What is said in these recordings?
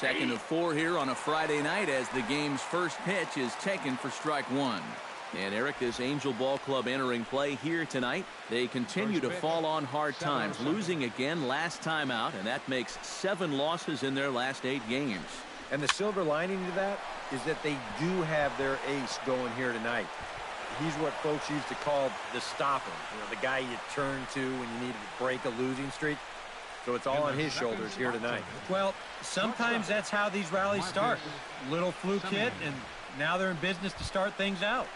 Second of 4 here on a Friday night as the game's first pitch is taken for strike one. And Eric, this Angel Ball Club entering play here tonight. They continue to fall on hard times, losing again last time out, and that makes 7 losses in their last 8 games. And the silver lining to that is that they do have their ace going here tonight. He's what folks used to call the stopper, the guy you turn to when you needed to break a losing streak. So it's all on his shoulders here tonight. Well, sometimes that's how these rallies start. Little fluke hit, and now they're in business to start things out.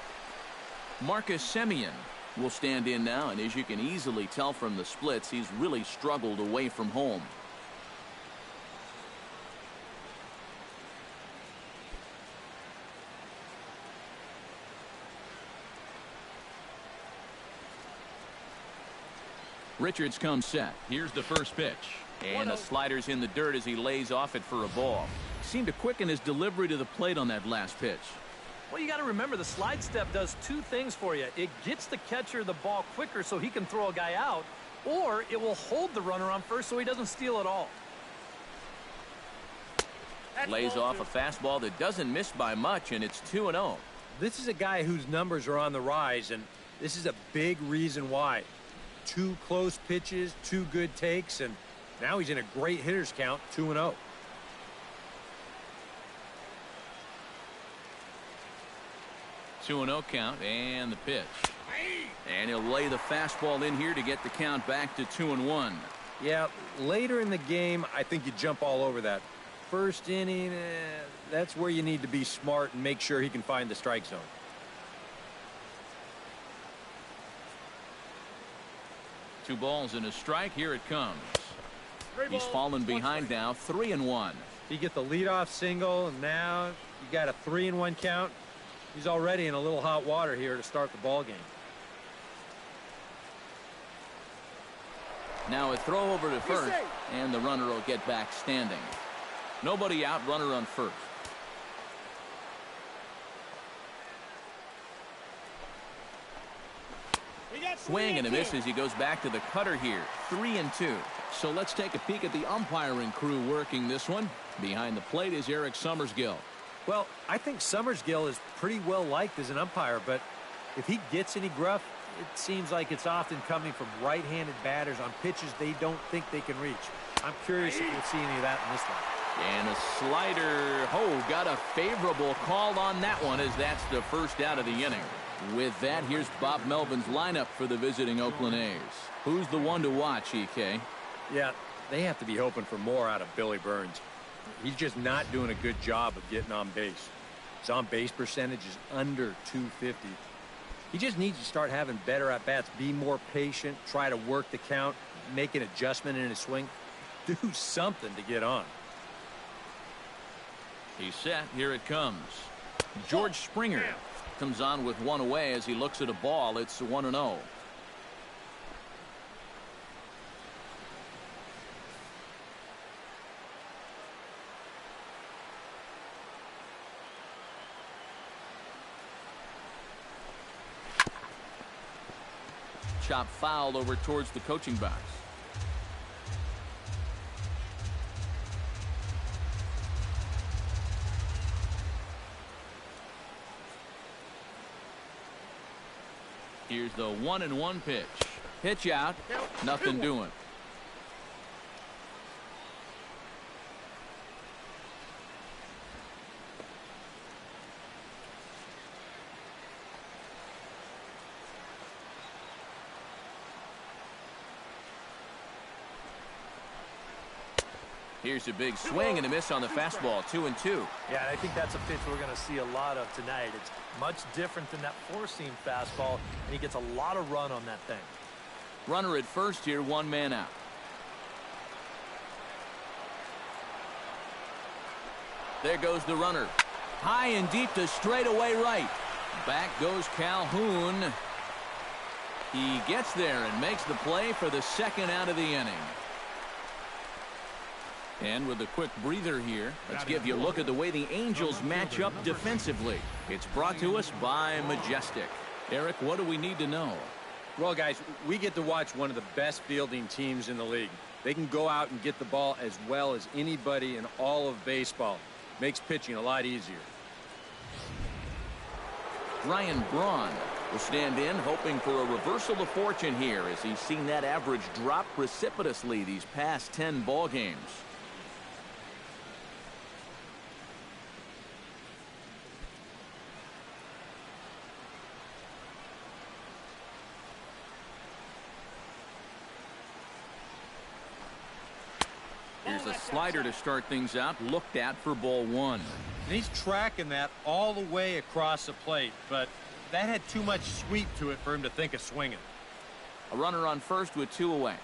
Marcus Semien will stand in now, and as you can easily tell from the splits, he's really struggled away from home. Richards comes set. Here's the first pitch. And the slider's in the dirt as he lays off it for a ball. Seemed to quicken his delivery to the plate on that last pitch. Well, you got to remember the slide step does 2 things for you. It gets the catcher the ball quicker so he can throw a guy out, or it will hold the runner on first so he doesn't steal it all. Lays off a fastball that doesn't miss by much, and it's 2-0. This is a guy whose numbers are on the rise, and this is a big reason why. 2 close pitches, 2 good takes, and now he's in a great hitter's count, 2-0. Two-0 count, and the pitch. And he'll lay the fastball in here to get the count back to 2-1. Yeah, later in the game, I think you jump all over that. First inning, that's where you need to be smart and make sure he can find the strike zone. Two balls and a strike. Here it comes. He's fallen behind now, 3-1. You get the leadoff single, and now you got a 3-1 count. He's already in a little hot water here to start the ball game. Now a throw over to first, and the runner will get back standing. Nobody out, runner on first. Swing and a miss as he goes back to the cutter here. 3-2. So let's take a peek at the umpiring crew working this one. Behind the plate is Eric Summersgill. Well, I think Summersgill is pretty well liked as an umpire, but if he gets any gruff, it seems like it's often coming from right-handed batters on pitches they don't think they can reach. I'm curious if we'll see any of that in this one. And a slider. Oh, got a favorable call on that one as that's the first out of the inning. With that, here's Bob Melvin's lineup for the visiting Oakland A's. Who's the one to watch, EK? Yeah, they have to be hoping for more out of Billy Burns. He's just not doing a good job of getting on base. His on-base percentage is under .250. He just needs to start having better at-bats, be more patient, try to work the count, make an adjustment in his swing. Do something to get on. He's set. Here it comes. George Springer comes on with one away as he looks at a ball. It's 1-0. Chop fouled over towards the coaching box. Here's the 1-1 pitch. Pitch out. Nothing doing. Here's a big swing and a miss on the fastball. 2-2. Yeah, I think that's a pitch we're going to see a lot of tonight. It's much different than that four-seam fastball, and he gets a lot of run on that thing. Runner at first here, 1 man out. There goes the runner. High and deep to straightaway right. Back goes Calhoun. He gets there and makes the play for the second out of the inning. And with a quick breather here, let's give you a look at the way the Angels match up defensively. It's brought to us by Majestic. Eric, what do we need to know? Well, guys, we get to watch one of the best fielding teams in the league. They can go out and get the ball as well as anybody in all of baseball. Makes pitching a lot easier. Ryan Braun will stand in, hoping for a reversal of fortune here as he's seen that average drop precipitously these past 10 ball games. Here's a slider to start things out, looked at for ball one. And he's tracking that all the way across the plate, but that had too much sweep to it for him to think of swinging. A runner on first with 2 away.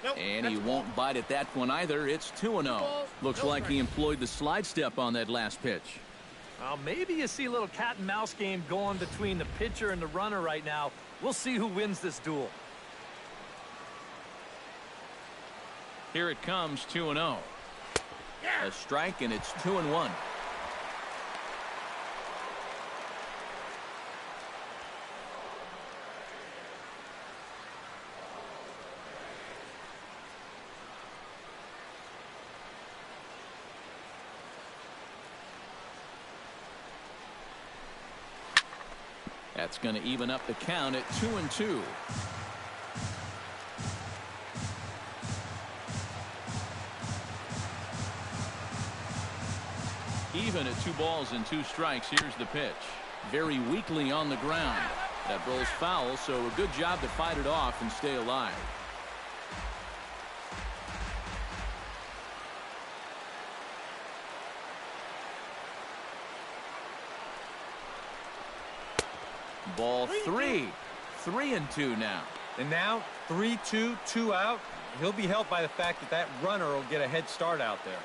Nope, and he won't bite at that one either. It's 2-0. Looks like he employed the slide step on that last pitch. Well, maybe you see a little cat and mouse game going between the pitcher and the runner right now. We'll see who wins this duel. Here it comes, 2-0. A strike, and it's 2-1. That's going to even up the count at 2-2. Even at 2 balls and 2 strikes. Here's the pitch. Very weakly on the ground. That ball's foul, so a good job to fight it off and stay alive. Ball 3. 3-2 now. And now 3-2, 2 out. He'll be helped by the fact that that runner will get a head start out there.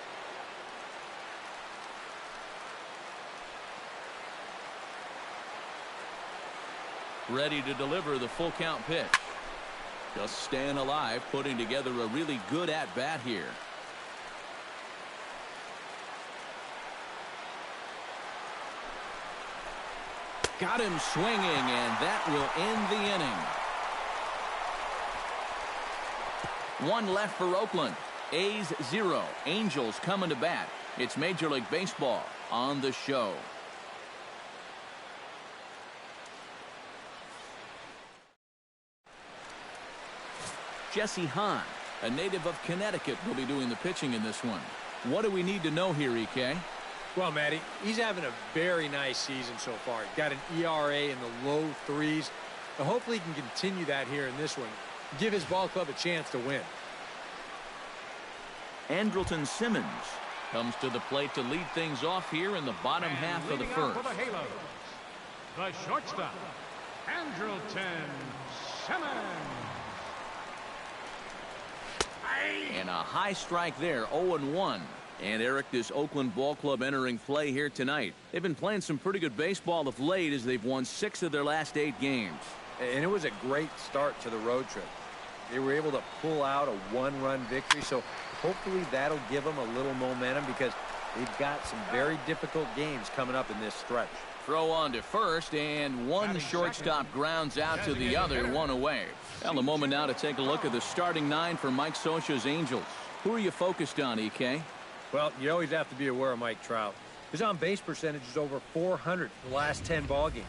Ready to deliver the full count pitch. Just staying alive, putting together a really good at-bat here. Got him swinging, and that will end the inning. 1 left for Oakland. A's 0. Angels coming to bat. It's Major League Baseball on the show. Jesse Hahn, a native of Connecticut, will be doing the pitching in this one. What do we need to know here, EK? Well, Matty, he's having a very nice season so far. He's got an ERA in the low 3s. So hopefully he can continue that here in this one. Give his ball club a chance to win. Andrelton Simmons comes to the plate to lead things off here in the bottom half of the first. For the Halos, the shortstop, Andrelton Simmons. And a high strike there, 0-1. And Eric, this Oakland ball club entering play here tonight. They've been playing some pretty good baseball of late as they've won 6 of their last 8 games. And it was a great start to the road trip. They were able to pull out a 1-run victory, so hopefully that'll give them a little momentum because they've got some very difficult games coming up in this stretch. Throw on to first, and one shortstop grounds out to the other, 1 away. Well, a moment now to take a look at the starting 9 for Mike Scioscia's Angels. Who are you focused on, EK? Well, you always have to be aware of Mike Trout. His on-base percentage is over 400 in the last 10 ball games.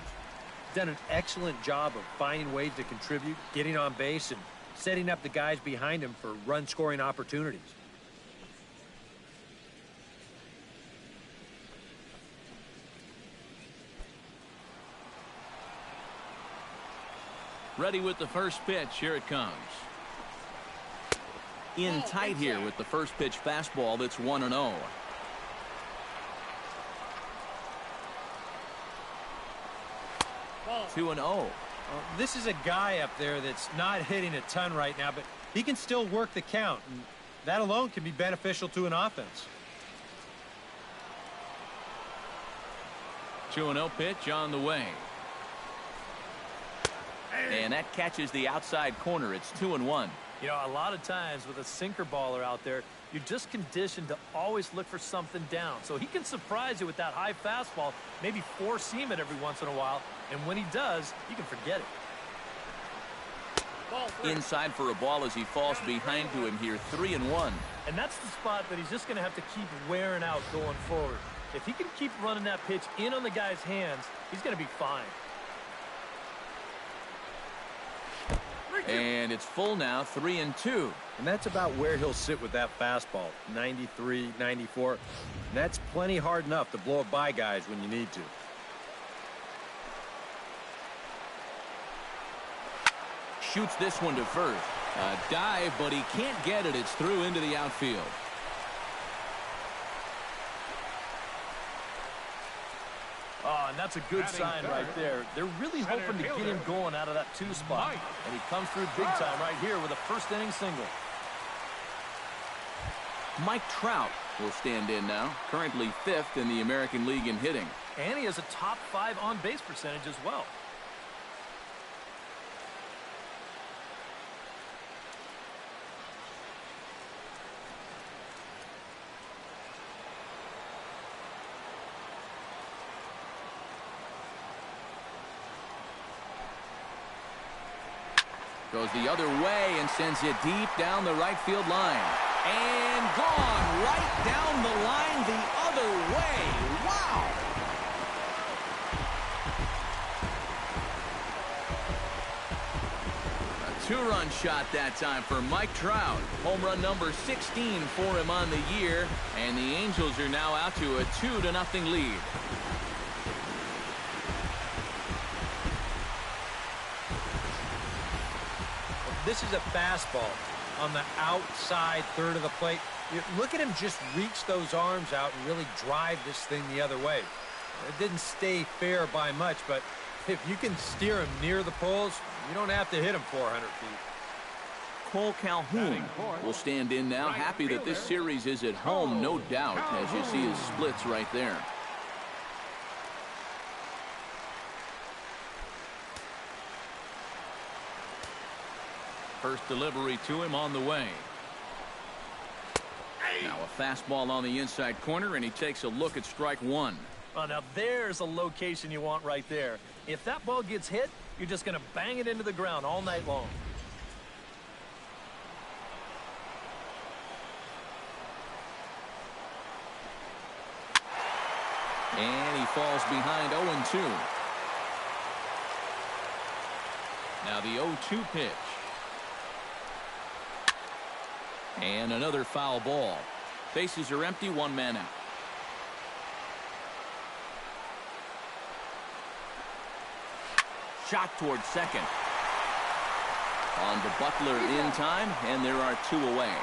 He's done an excellent job of finding ways to contribute, getting on base, and setting up the guys behind him for run-scoring opportunities. Ready with the first pitch. Here it comes. In tight here with the first pitch fastball. That's 1-0. Ball. 2-0. This is a guy up there that's not hitting a ton right now, but he can still work the count, and that alone can be beneficial to an offense. 2-0 pitch on the way. And that catches the outside corner. It's 2-1. You know, a lot of times with a sinker baller out there, you're just conditioned to always look for something down. So he can surprise you with that high fastball, maybe four-seam it every once in a while, and when he does, you can forget it. Inside for a ball as he falls behind to him here, 3-1. And that's the spot that he's just going to have to keep wearing out going forward. If he can keep running that pitch in on the guy's hands, he's going to be fine. And it's full now, 3-2. And that's about where he'll sit with that fastball, 93, 94. And that's plenty hard enough to blow it by guys when you need to. Shoots this one to first. A dive, but he can't get it. It's through into the outfield. Oh, and that's a good sign right there. They're really hoping to get him going out of that 2 spot. And he comes through big time right here with a first-inning single. Mike Trout will stand in now, currently 5th in the American League in hitting. And he has a top 5 on-base percentage as well. Goes the other way and sends it deep down the right field line. And gone right down the line the other way. Wow! A 2-run shot that time for Mike Trout. Home run number 16 for him on the year. And the Angels are now out to a 2-0 lead. This is a fastball on the outside third of the plate. Look at him just reach those arms out and really drive this thing the other way. It didn't stay fair by much, but if you can steer him near the poles, you don't have to hit him 400 feet. Cole Calhoun will stand in now, happy that this series is at home, no doubt, as you see his splits right there. First delivery to him on the way. Now a fastball on the inside corner, and he takes a look at strike 1. Well, now there's a location you want right there. If that ball gets hit, you're just going to bang it into the ground all night long. And he falls behind 0-2. Now the 0-2 pitch. And another foul ball. Bases are empty, 1 man out. Shot towards second. On to Butler in time, and there are 2 away.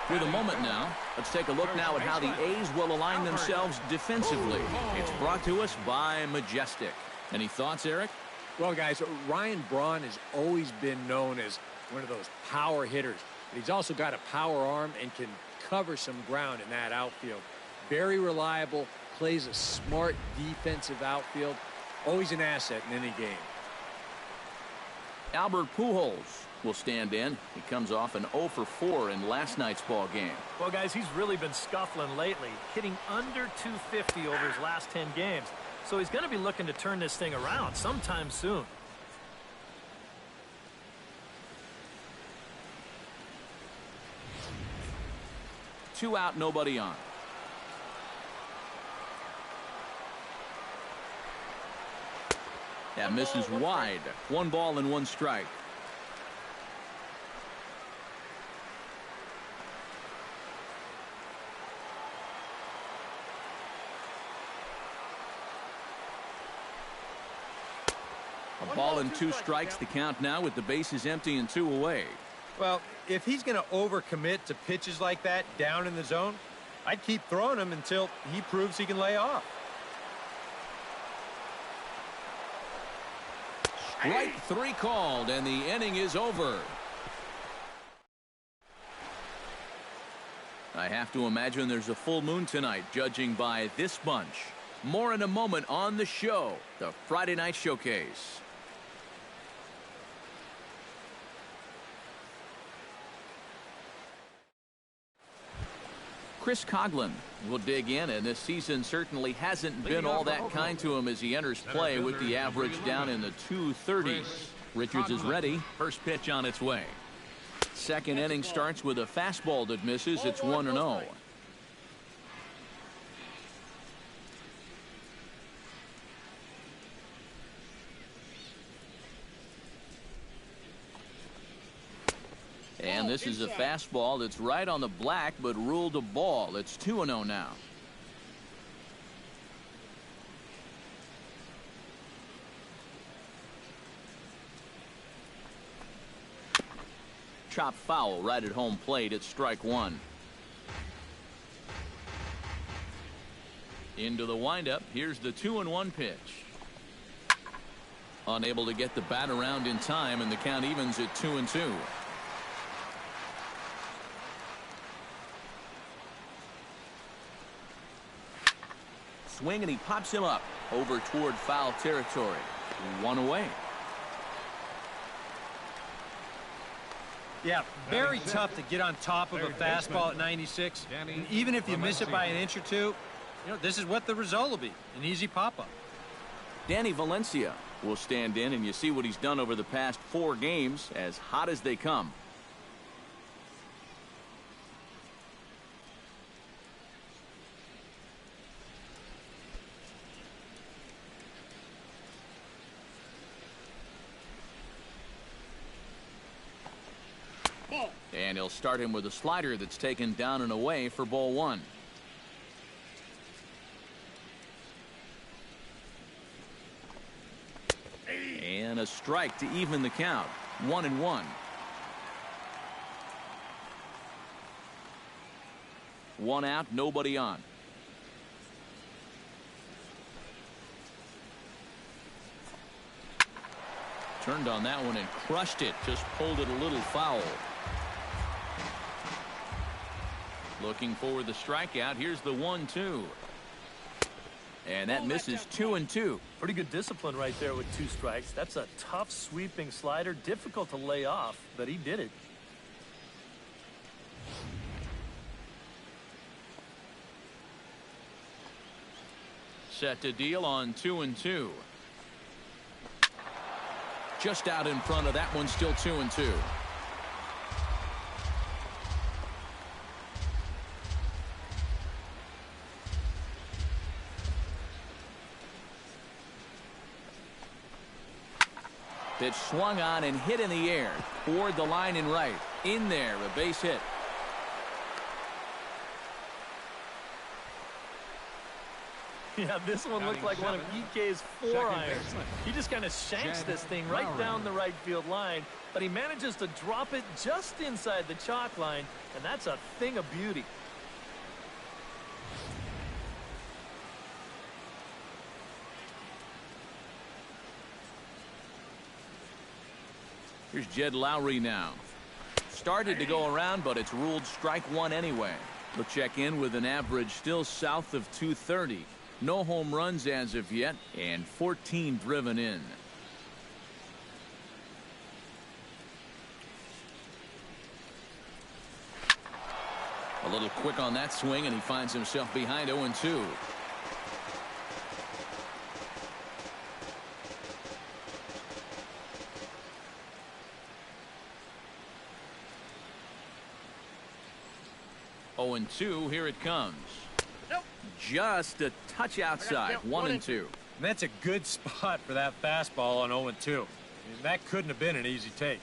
With a moment now, let's take a look now at how the A's will align themselves defensively. It's brought to us by Majestic. Any thoughts, Eric? Well, guys, Ryan Braun has always been known as one of those power hitters. But he's also got a power arm and can cover some ground in that outfield. Very reliable, plays a smart defensive outfield. Always an asset in any game. Albert Pujols will stand in. He comes off an 0 for 4 in last night's ball game. Well, guys, he's really been scuffling lately, hitting under 250 over his last 10 games. So he's going to be looking to turn this thing around sometime soon. Two out, nobody on. That misses wide. 1 ball and 1 strike. A ball and 2 strikes, the count now with the bases empty and 2 away. Well, if he's going to overcommit to pitches like that down in the zone, I'd keep throwing him until he proves he can lay off. Strike 3 called, and the inning is over. I have to imagine there's a full moon tonight, judging by this bunch. More in a moment on the show, the Friday Night Showcase. Chris Coughlin will dig in, and this season certainly hasn't been all that kind to him as he enters play with the average down in the 230s. Richards is ready. First pitch on its way. Second inning starts with a fastball that misses. It's 1-0. And this is a fastball that's right on the black, but ruled a ball. It's 2-0 now. Chop foul right at home plate. It's strike one. Into the windup. Here's the 2-1 pitch. Unable to get the bat around in time, and the count evens at 2-2. Swing, and he pops him up over toward foul territory. One away. Yeah, very tough to get on top of a fastball at 96. And even if you miss it by an inch or two, this is what the result will be, an easy pop-up. Danny Valencia will stand in, and you see what he's done over the past 4 games, as hot as they come. And he'll start him with a slider that's taken down and away for ball 1. And a strike to even the count. 1-1. 1 out, nobody on. Turned on that one and crushed it. Just pulled it a little foul. Looking for the strikeout. Here's the 1-2. And that misses 2-2. Pretty good discipline right there with 2 strikes. That's a tough sweeping slider. Difficult to lay off, but he did it. Set to deal on 2-2. Just out in front of that one, still 2-2. Pitch swung on and hit in the air toward the line and right. In there, a base hit. Yeah, this one looked like one of EK's 4 irons. He just kind of shanks this thing right down the right field line, but he manages to drop it just inside the chalk line, and that's a thing of beauty. Here's Jed Lowry now. Started to go around, but it's ruled strike 1 anyway. He'll check in with an average still south of 230. No home runs as of yet, and 14 driven in. A little quick on that swing, and he finds himself behind 0-2. And 2, here it comes. Nope. Just a touch outside. 1-2. And that's a good spot for that fastball on 0-2. I mean, that couldn't have been an easy take.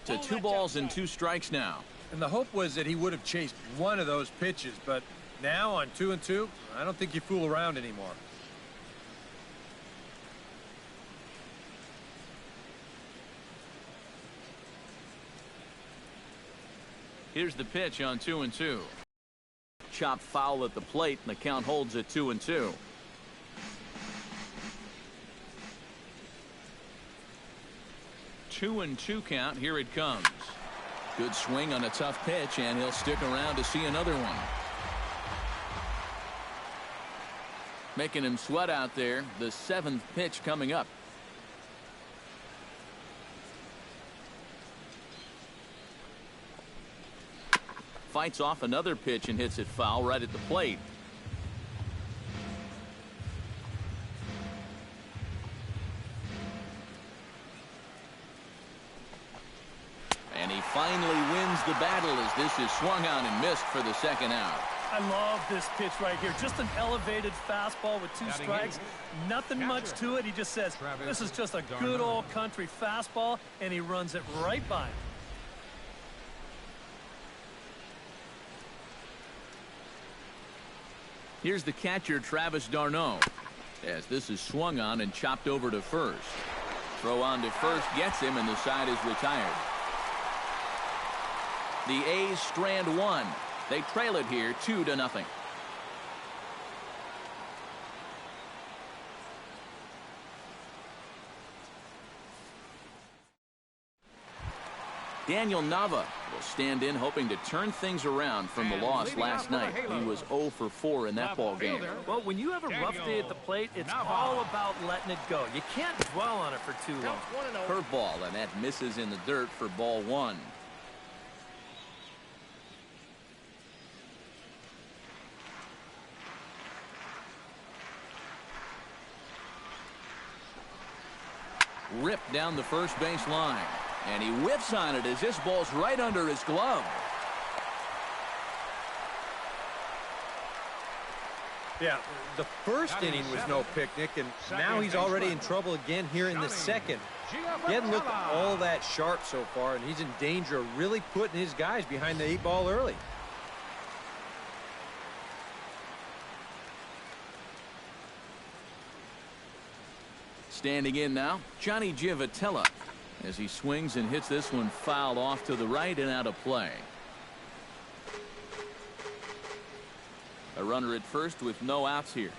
To 2 balls and 2 strikes now. And the hope was that he would have chased one of those pitches, but now on 2-2, I don't think you fool around anymore. Here's the pitch on 2-2. Chop foul at the plate, and the count holds at 2-2. Two and 2 count. Here it comes. Good swing on a tough pitch, and he'll stick around to see another one. Making him sweat out there. The 7th pitch coming up. fights off another pitch and hits it foul right at the plate. And he finally wins the battle as this is swung on and missed for the second out. I love this pitch right here. Just an elevated fastball with 2 strikes. Nothing much to it. He just says, this is just a good old country fastball, and he runs it right by him. Here's the catcher, Travis d'Arnaud, as this is swung on and chopped over to first. Throw on to first gets him, and the side is retired. The A's strand one. They trail it here 2-0. Daniel Nava will stand in, hoping to turn things around from the loss last night. He was 0 for 4 in that ball game. Well, when you have a rough day at the plate, it's all about letting it go. You can't dwell on it for too long. Curveball, and that misses in the dirt for ball 1. Ripped down the first base line, and he whiffs on it as this ball's right under his glove. Yeah, the first inning was no picnic, and now he's already in trouble again here in the second. He hadn't looked all that sharp so far, and he's in danger of really putting his guys behind the 8 ball early. Standing in now, Johnny Giavotella, as he swings and hits this one foul off to the right and out of play. A runner at first with no outs here.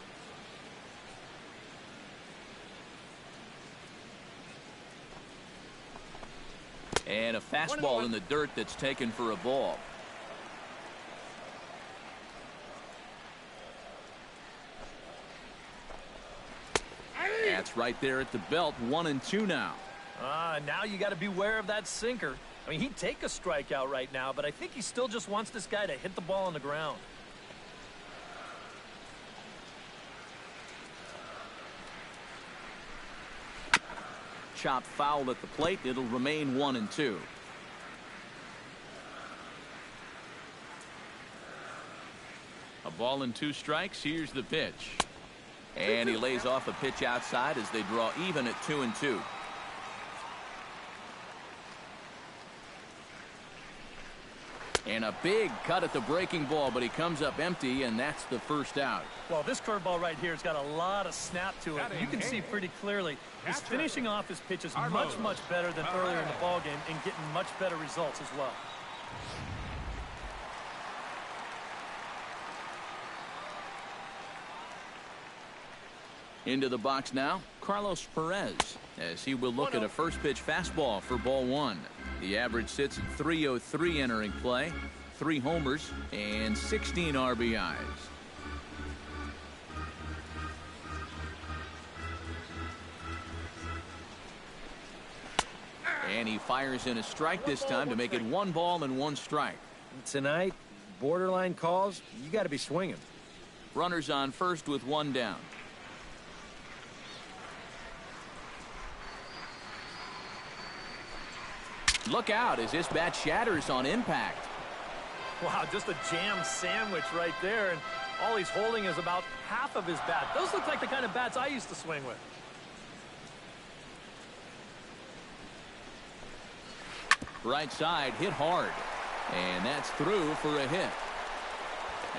And a fastball in the dirt that's taken for a ball. That's right there at the belt. 1-2 now. Now you got to beware of that sinker. I mean, he'd take a strikeout right now, but I think he still just wants this guy to hit the ball on the ground. Chop foul at the plate. It'll remain 1-2. A ball and 2 strikes. Here's the pitch. And he lays off a pitch outside as they draw even at 2-2. And a big cut at the breaking ball, but he comes up empty, and that's the first out. Well, this curveball right here has got a lot of snap to it. You can see pretty clearly he's finishing off his pitches much better than earlier in the ball game and getting much better results as well. Into the box now, Carlos Perez, as he will look at a first pitch fastball for ball 1. The average sits at .303 entering play, 3 homers and 16 RBIs. And he fires in a strike this time to make it 1 ball and 1 strike. Tonight, borderline calls, you got to be swinging. Runners on first with 1 down. Look out as this bat shatters on impact. Wow, just a jam sandwich right there, and all he's holding is about half of his bat. Those look like the kind of bats I used to swing with. Right side hit hard, and that's through for a hit.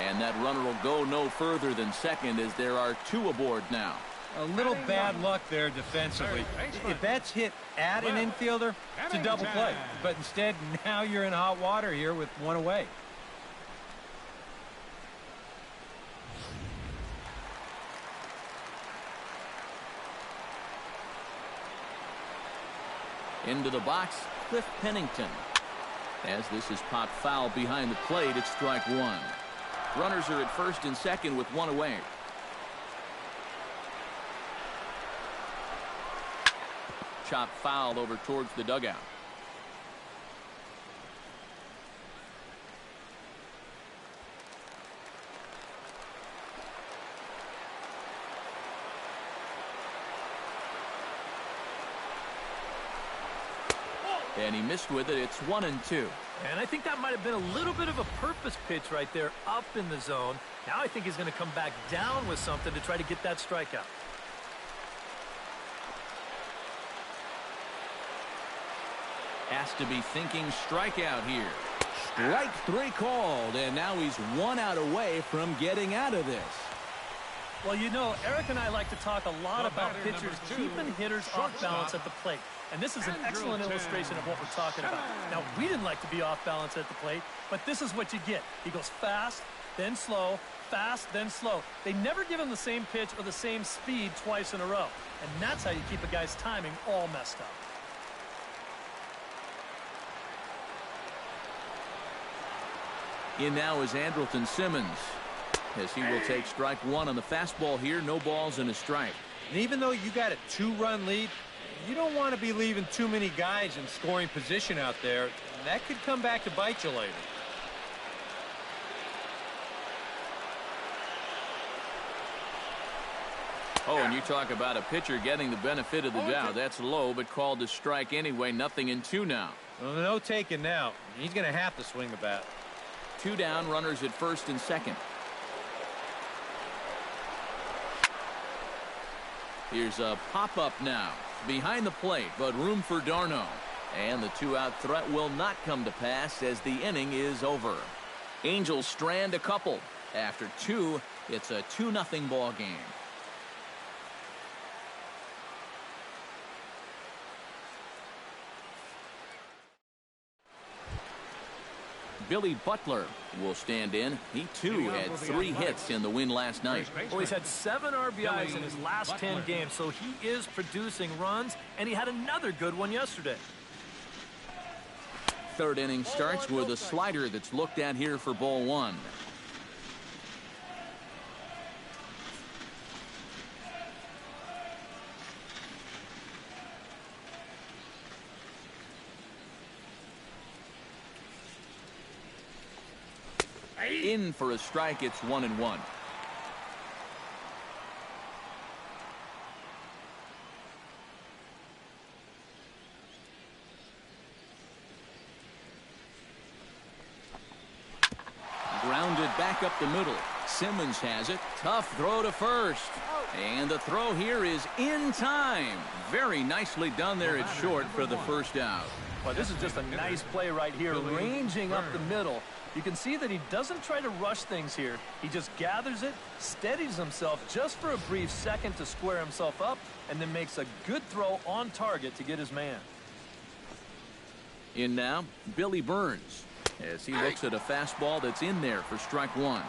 And that runner will go no further than second as there are 2 aboard now. A little bad luck there defensively. If that's hit at an infielder, it's a double play. But instead, now you're in hot water here with 1 away. Into the box, Cliff Pennington. As this is popped foul behind the plate, it's strike 1. Runners are at first and second with 1 away. Chop foul over towards the dugout. and he missed with it. It's 1-2. And I think that might have been a little bit of a purpose pitch right there up in the zone. Now I think he's going to come back down with something to try to get that strikeout. Has to be thinking strikeout here. Strike 3 called, and now he's 1 out away from getting out of this. Well, you know, Eric and I like to talk a lot about pitchers keeping hitters off balance at the plate. And this is an excellent illustration of what we're talking about. Now, we didn't like to be off balance at the plate, but this is what you get. He goes fast, then slow, fast, then slow. They never give him the same pitch or the same speed twice in a row. And that's how you keep a guy's timing all messed up. In now is Andrelton Simmons, as he will take strike 1 on the fastball here. No balls and a strike. And even though you got a 2-run lead, you don't want to be leaving too many guys in scoring position out there. That could come back to bite you later. Oh, and you talk about a pitcher getting the benefit of the doubt. That's low, but called a strike anyway. 0-2 now. Well, no taking now. He's going to have to swing the bat. 2 down, runners at first and second. Here's a pop-up now. Behind the plate, but room for d'Arnaud. And the 2-out threat will not come to pass as the inning is over. Angels strand a couple. After 2, it's a 2-0 ball game. Billy Butler will stand in. He, too, had 3 hits in the win last night. Well, he's had 7 RBIs in his last 10 games, so he is producing runs, and he had another good one yesterday. 3rd inning starts with a slider that's looked at here for ball 1. In for a strike. It's 1-1. Grounded back up the middle. Simmons has it. Tough throw to first. And the throw here is in time. Very nicely done there at short for the first out. Well, this is just a nice play right here, ranging up the middle. You can see that he doesn't try to rush things here. He just gathers it, steadies himself just for a brief second to square himself up, and then makes a good throw on target to get his man. In now, Billy Burns, as he looks at a fastball that's in there for strike 1.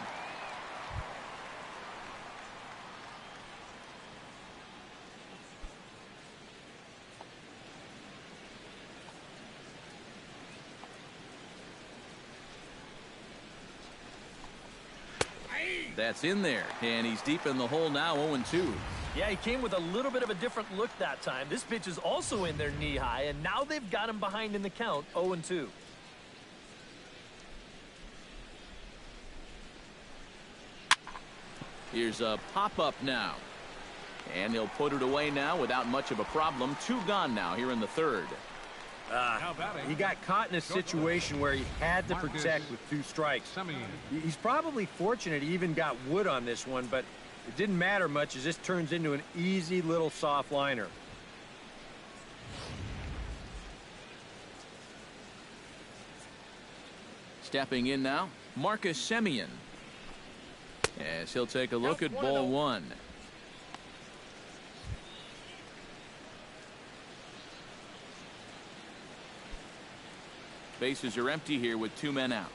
That's in there, and he's deep in the hole now. 0-2. Yeah, he came with a little bit of a different look that time. This pitch is also in there knee-high, and now they've got him behind in the count. 0-2. Here's a pop-up now, and he'll put it away now without much of a problem. 2 gone now here in the 3rd. He got caught in a situation where he had to protect with 2 strikes. He's probably fortunate he even got wood on this one, but it didn't matter much as this turns into an easy little soft liner. Stepping in now, Marcus Semien, as he'll take a look at ball 1. Bases are empty here with 2 men out.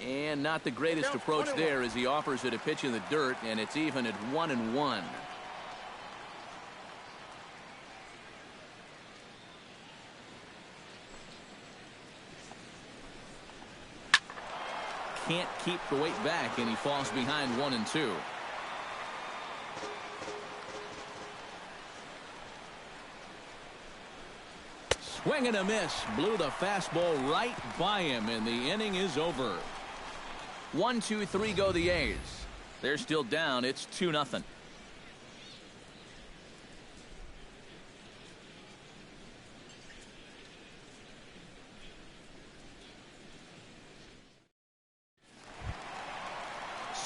And not the greatest approach there as he offers it a pitch in the dirt, and it's even at 1-1. Can't keep the weight back, and he falls behind 1-2. Swing and a miss. Blew the fastball right by him, and the inning is over. 1-2-3 go the A's. They're still down. It's 2-0.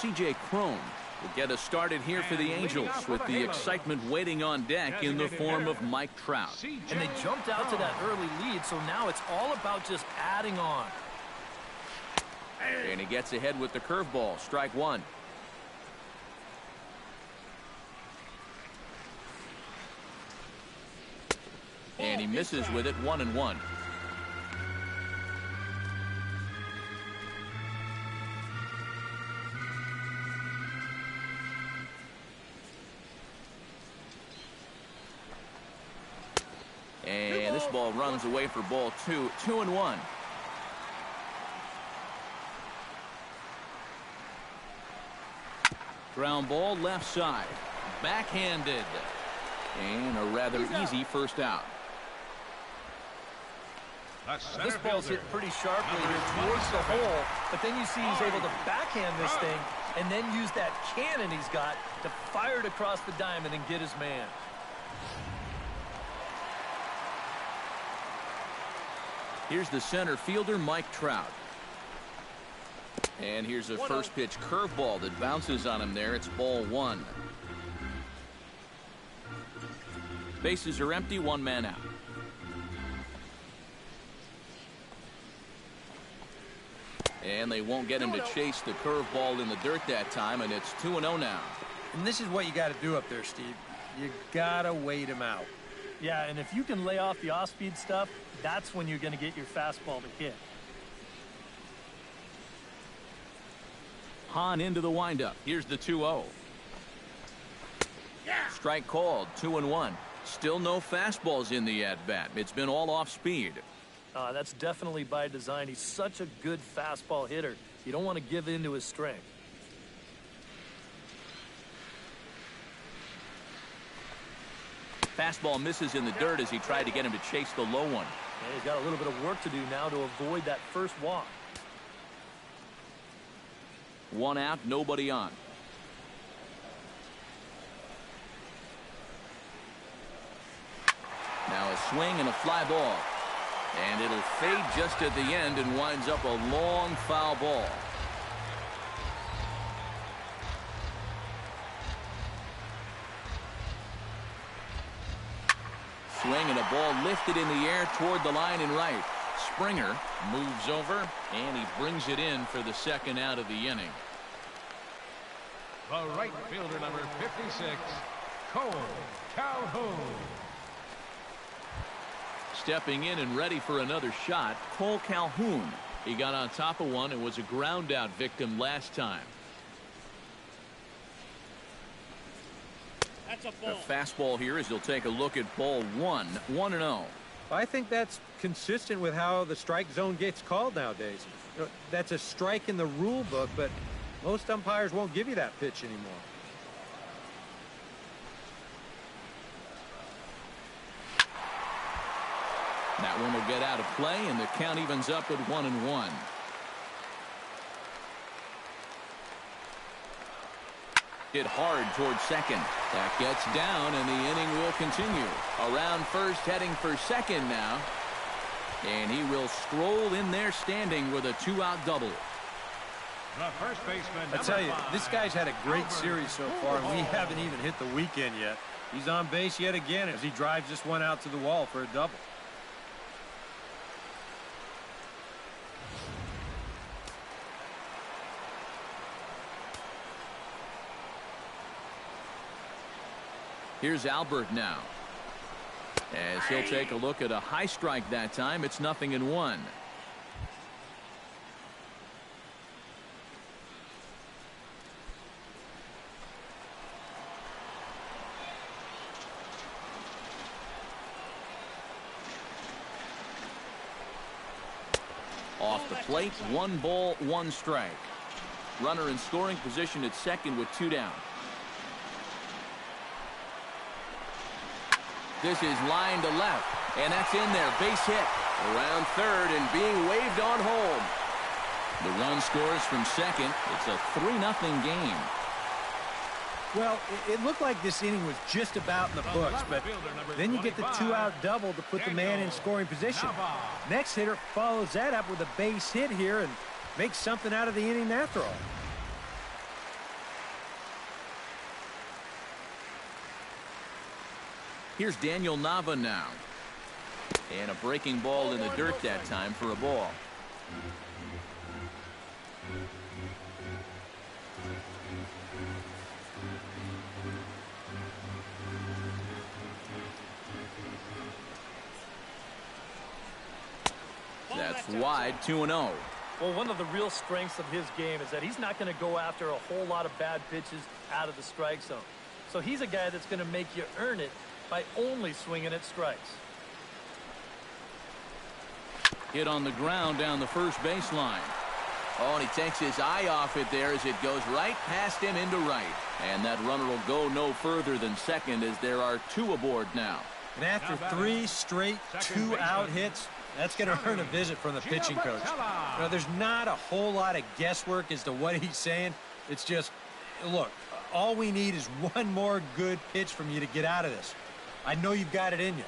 C.J. Cron will get us started here for the Angels with the excitement waiting on deck in the form of Mike Trout. And they jumped out to that early lead, so now it's all about just adding on. And he gets ahead with the curveball. Strike one. And he misses with it. 1-1. And this ball runs away for ball two. 2-1. Ground ball left side. Backhanded. And a rather easy first out. This ball's hit pretty sharply here towards the hole, but then you see he's able to backhand this thing and then use that cannon he's got to fire it across the diamond and get his man. Here's the center fielder, Mike Trout. And here's a first pitch curveball that bounces on him there. It's ball one. Bases are empty, one man out. And they won't get him to chase the curveball in the dirt that time, and it's 2-0 now. And this is what you got to do up there, Steve. You got to wait him out. Yeah, and if you can lay off the off-speed stuff, that's when you're going to get your fastball to hit. Hahn into the windup. Here's the 2-0. Strike called. 2-1. Still no fastballs in the at-bat. It's been all off speed. That's definitely by design. He's such a good fastball hitter. You don't want to give in to his strength. Fastball misses in the dirt as he tried to get him to chase the low one. Yeah, he's got a little bit of work to do now to avoid that first walk. One out, nobody on. Now a swing and a fly ball. And it'll fade just at the end and winds up a long foul ball. Swing and a ball lifted in the air toward the line and right. Springer moves over and he brings it in for the second out of the inning. The right fielder, number 56, Cole Calhoun. Stepping in and ready for another shot, Cole Calhoun. He got on top of one and was a ground out victim last time. That's a ball. A fastball here as he'll take a look at ball one. 1-0. I think that's consistent with how the strike zone gets called nowadays. You know, that's a strike in the rule book, but most umpires won't give you that pitch anymore. That one will get out of play, and the count evens up at 1-1. Hit hard towards second. That gets down, and the inning will continue. Around first, heading for second now. And he will stroll in there standing with a two-out double. The first baseman, I tell you, this guy's had a great series so far, and we haven't even hit the weekend yet. He's on base yet again as he drives this one out to the wall for a double. Here's Albert now. As he'll take a look at a high strike that time, it's 0-1. Off the plate, 1 ball, 1 strike. Runner in scoring position at second with 2 down. This is line to left, and that's in there. Base hit. Around third and being waved on home. The run scores from second. It's a 3-0 game. Well, it looked like this inning was just about in the books, but then you get the 2-out double to put the man in scoring position. Next hitter follows that up with a base hit here and makes something out of the inning after all. Here's Daniel Nava now. And a breaking ball in the dirt that time for a ball. That's wide, 2-0. Well, one of the real strengths of his game is that he's not going to go after a whole lot of bad pitches out of the strike zone. So he's a guy that's going to make you earn it by only swinging at strikes. Hit on the ground down the first baseline. Oh, and he takes his eye off it there as it goes right past him into right. And that runner will go no further than second as there are 2 aboard now. And after 3 straight 2-out hits, that's going to earn a visit from the pitching coach. You know, there's not a whole lot of guesswork as to what he's saying. It's just, look, all we need is one more good pitch from you to get out of this. I know you've got it in you.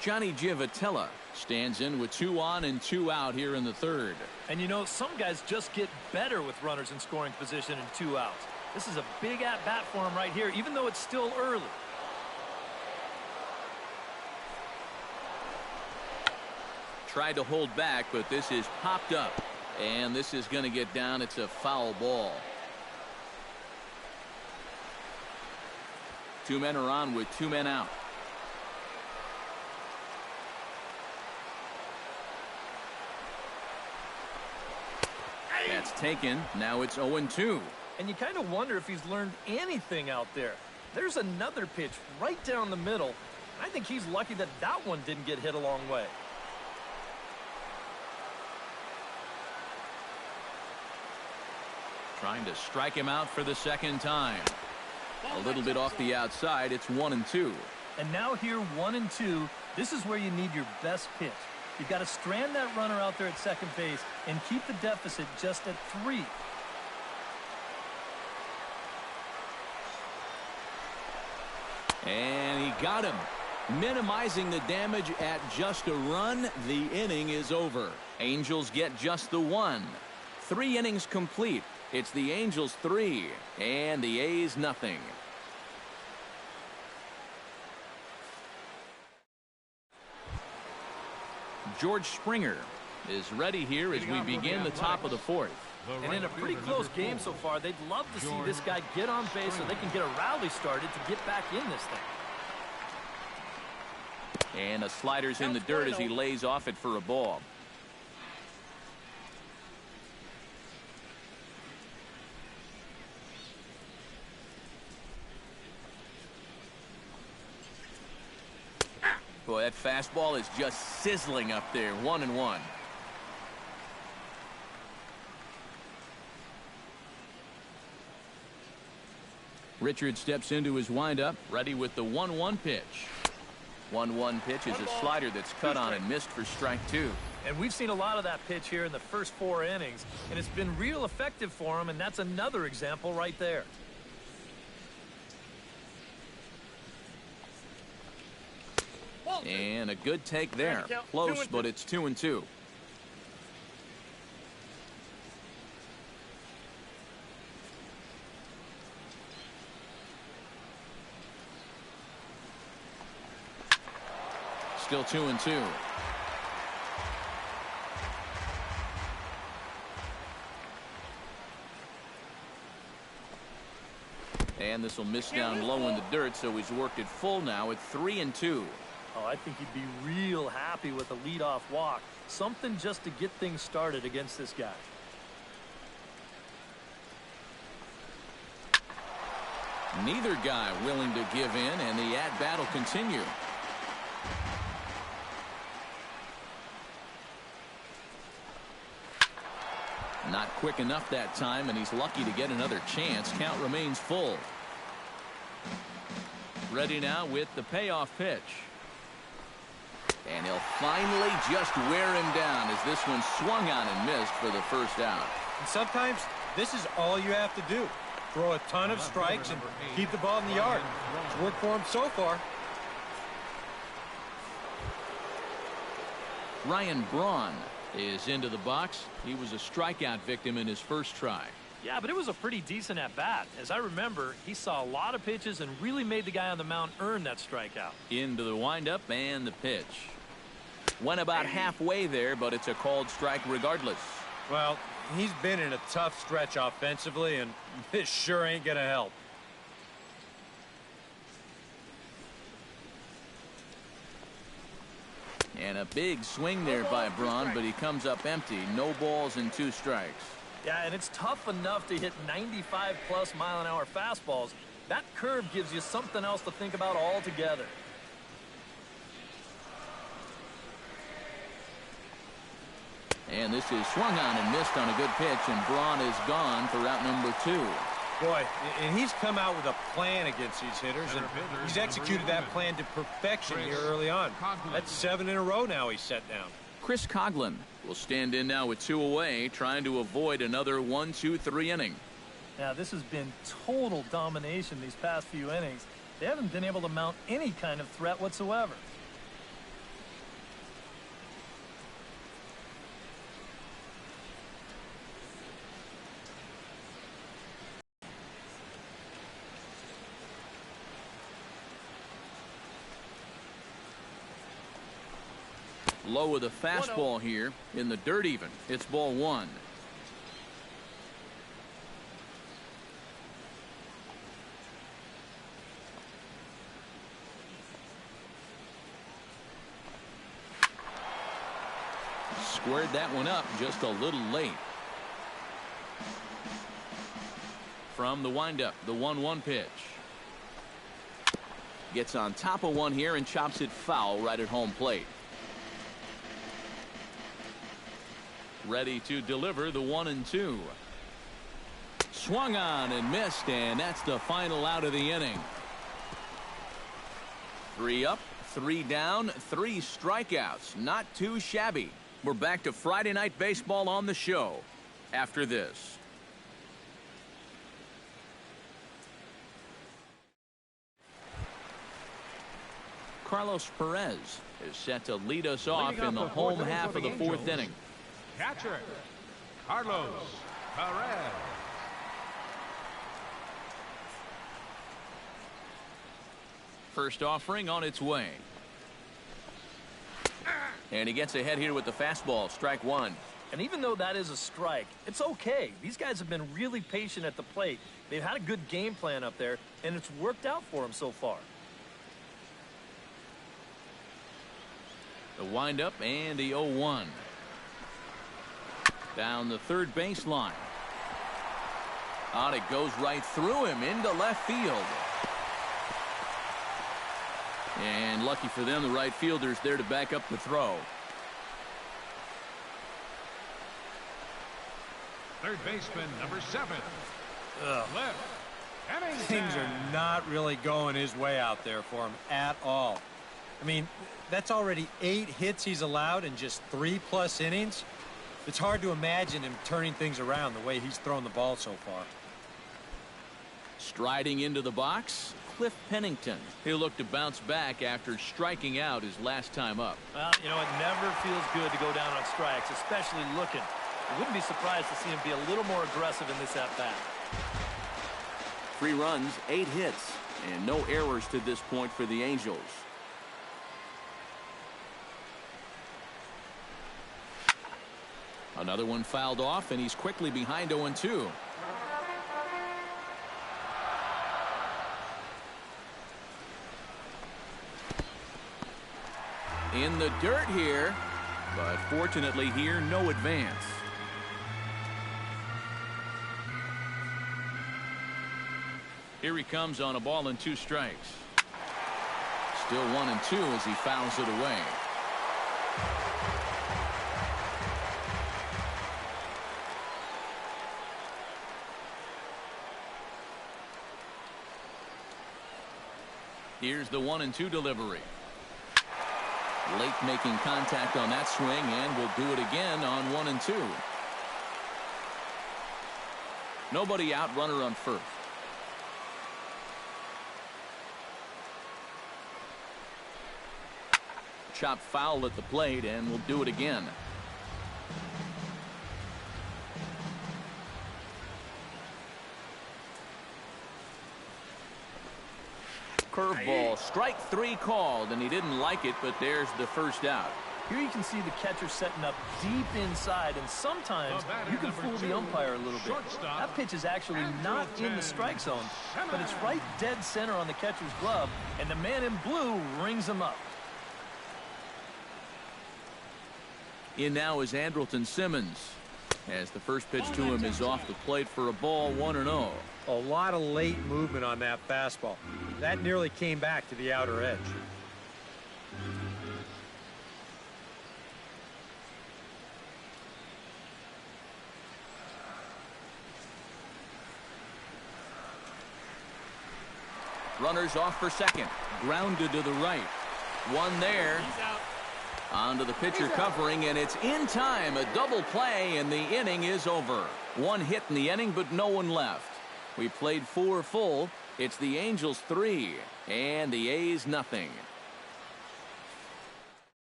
Johnny Giavotella stands in with 2 on and 2 out here in the third. And you know, some guys just get better with runners in scoring position and 2 outs. This is a big at-bat for him right here, even though it's still early. Tried to hold back, but this is popped up. And this is going to get down. It's a foul ball. 2 men are on with 2 men out. That's taken. Now it's 0-2. And you kind of wonder if he's learned anything out there. There's another pitch right down the middle. I think he's lucky that that one didn't get hit a long way. Trying to strike him out for the second time. A little bit off the outside. It's 1-2. And now here 1-2. This is where you need your best pitch. You've got to strand that runner out there at second base and keep the deficit just at 3. And he got him. Minimizing the damage at just a run. The inning is over. Angels get just the 1. 3 innings complete. It's the Angels 3 and the A's nothing. George Springer is ready here as we begin the top of the 4th. And in a pretty close game so far, they'd love to see this guy get on base so they can get a rally started to get back in this thing. And a slider's in the dirt as he lays off it for a ball. Boy, that fastball is just sizzling up there. 1-1. Richard steps into his windup, ready with the 1-1 pitch. 1-1 pitch is a slider that's cut on and missed for strike 2. And we've seen a lot of that pitch here in the first 4 innings, and it's been real effective for him, and that's another example right there. And a good take there. Close, but it's 2-2. Still 2-2. And this will miss down low in the dirt, so he's worked it full now at 3-2. Oh, I think he'd be real happy with a leadoff walk. Something just to get things started against this guy. Neither guy willing to give in, and the at-bat will continue. Not quick enough that time, and he's lucky to get another chance. Count remains full. Ready now with the payoff pitch. And he'll finally just wear him down as this one swung on and missed for the first out. And sometimes this is all you have to do. Throw a ton of strikes and keep the ball in the yard. It's worked for him so far. Ryan Braun is into the box. He was a strikeout victim in his first try. Yeah, but it was a pretty decent at-bat. As I remember, he saw a lot of pitches and really made the guy on the mound earn that strikeout. Into the windup and the pitch. Went about halfway there, but it's a called strike regardless. Well, he's been in a tough stretch offensively, and this sure ain't gonna help. And a big swing there by Braun, but he comes up empty. No balls and 2 strikes. Yeah, and it's tough enough to hit 95+ mile-an-hour fastballs. That curve gives you something else to think about altogether. And this is swung on and missed on a good pitch, and Braun is gone for out number 2. Boy, and he's come out with a plan against these hitters, and he's executed that plan to perfection here early on. That's 7 in a row now he's set down. Chris Coughlin will stand in now with 2 away, trying to avoid another 1-2-3 inning. Now, this has been total domination these past few innings. They haven't been able to mount any kind of threat whatsoever. Low with a fastball here in the dirt even. It's ball 1. Squared that one up just a little late. From the windup, the 1-1 pitch. Gets on top of one here and chops it foul right at home plate. Ready to deliver the 1-2. Swung on and missed, and that's the final out of the inning. 3 up, 3 down, 3 strikeouts. Not too shabby. We're back to Friday Night Baseball on the show after this. Carlos Perez is set to lead us off in the home half of the 4th inning. Catcher, Carlos Perez. First offering on its way. And he gets ahead here with the fastball, strike 1. And even though that is a strike, it's okay. These guys have been really patient at the plate. They've had a good game plan up there, and it's worked out for them so far. The windup and the 0-1. Down the third baseline. On it goes right through him into left field. And lucky for them, the right fielder's there to back up the throw. Third baseman, number 7. Left. Things are not really going his way out there for him at all. I mean, that's already 8 hits he's allowed in just 3+ innings. It's hard to imagine him turning things around the way he's thrown the ball so far. Striding into the box, Cliff Pennington. He'll look to bounce back after striking out his last time up. Well, you know, it never feels good to go down on strikes, especially looking. I wouldn't be surprised to see him be a little more aggressive in this at-bat. 3 runs, 8 hits, and no errors to this point for the Angels. Another one fouled off, and he's quickly behind 0-2. In the dirt here, but fortunately here, no advance. Here he comes on a ball and 2 strikes. Still 1-2 as he fouls it away. Here's the 1-2 delivery. Late making contact on that swing, and will do it again on 1-2. Nobody out, runner on first. Chop foul at the plate, and will do it again. Curveball, strike 3 called, and he didn't like it, but there's the first out. Here you can see the catcher setting up deep inside, and sometimes you can fool the umpire a little bit. That pitch is actually not in the strike zone, but it's right dead center on the catcher's glove, and the man in blue rings him up. In now is Andrelton Simmons, as the first pitch to him is off the plate for a ball, 1-0. A lot of late movement on that fastball. That nearly came back to the outer edge. Runners off for second. Grounded to the right. One there. Onto the pitcher covering, and it's in time. A double play, and the inning is over. One hit in the inning, but no one left. We played 4 full. It's the Angels 3, and the A's nothing.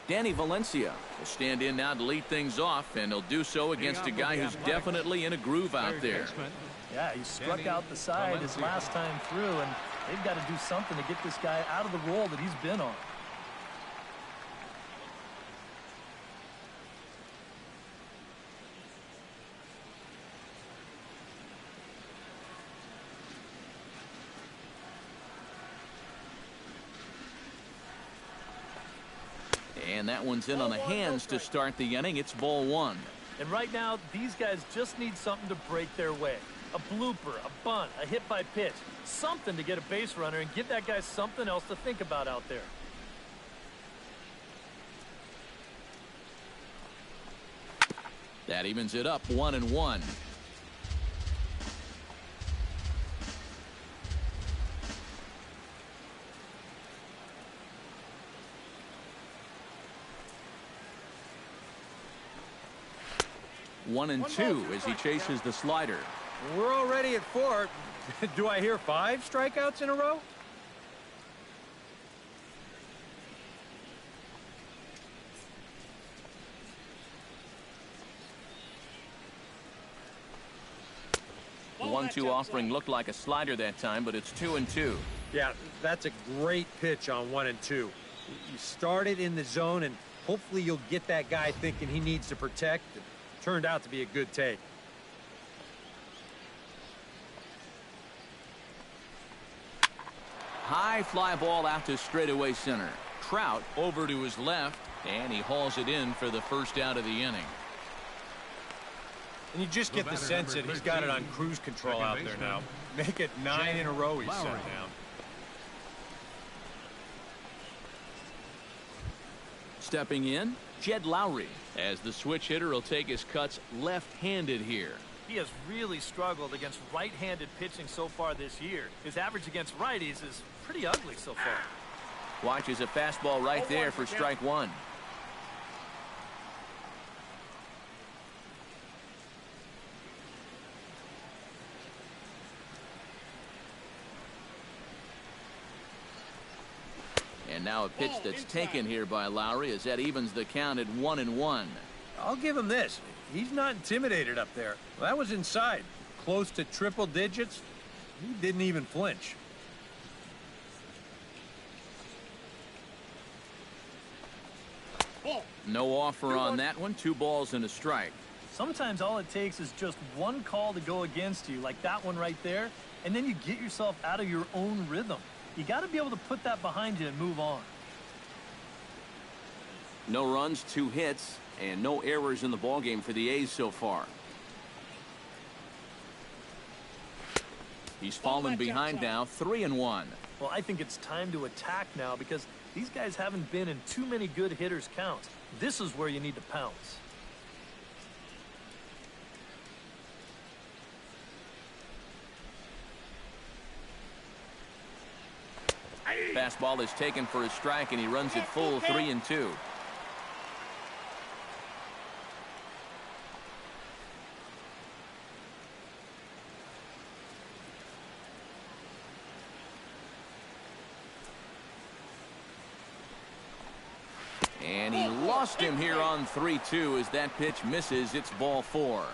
Danny Valencia will stand in now to lead things off, and he'll do so against a guy who's definitely in a groove out there. Yeah, he struck out the side his last time through, and they've got to do something to get this guy out of the role that he's been on. And that one's in on the hands to start the inning. It's ball 1. And right now, these guys just need something to break their way. A blooper, a bunt, a hit by pitch. Something to get a base runner and give that guy something else to think about out there. That evens it up, 1-1. One and two as he chases the slider. We're already at 4. Do I hear 5 strikeouts in a row? One-two offering looked like a slider that time, but it's 2-2. Yeah, that's a great pitch on 1 and 2. You start it in the zone, and hopefully you'll get that guy thinking he needs to protect. It turned out to be a good take. High fly ball out to straightaway center. Trout over to his left, and he hauls it in for the first out of the inning. And you just get the sense that he's got it on cruise control out there now. Make it 9 in a row he's set down. Stepping in, Jed Lowry, as the switch hitter will take his cuts left-handed here. He has really struggled against right-handed pitching so far this year. His average against righties is pretty ugly so far. Watches a fastball right there for strike 1. And now a pitch that's taken here by Lowry as that evens the count at 1-1. I'll give him this. He's not intimidated up there. Well, that was inside. Close to triple digits. He didn't even flinch. No offer on that one. 2 balls and a strike. Sometimes all it takes is just one call to go against you, like that one right there, and then you get yourself out of your own rhythm. You got to be able to put that behind you and move on. No runs, 2 hits, and no errors in the ballgame for the A's so far. He's fallen behind now, 3-1. Well, I think it's time to attack now because these guys haven't been in too many good hitters' counts. This is where you need to pounce. Fastball is taken for a strike, and he runs it full, 3-2. And he lost him here on 3-2 as that pitch misses. It's ball 4.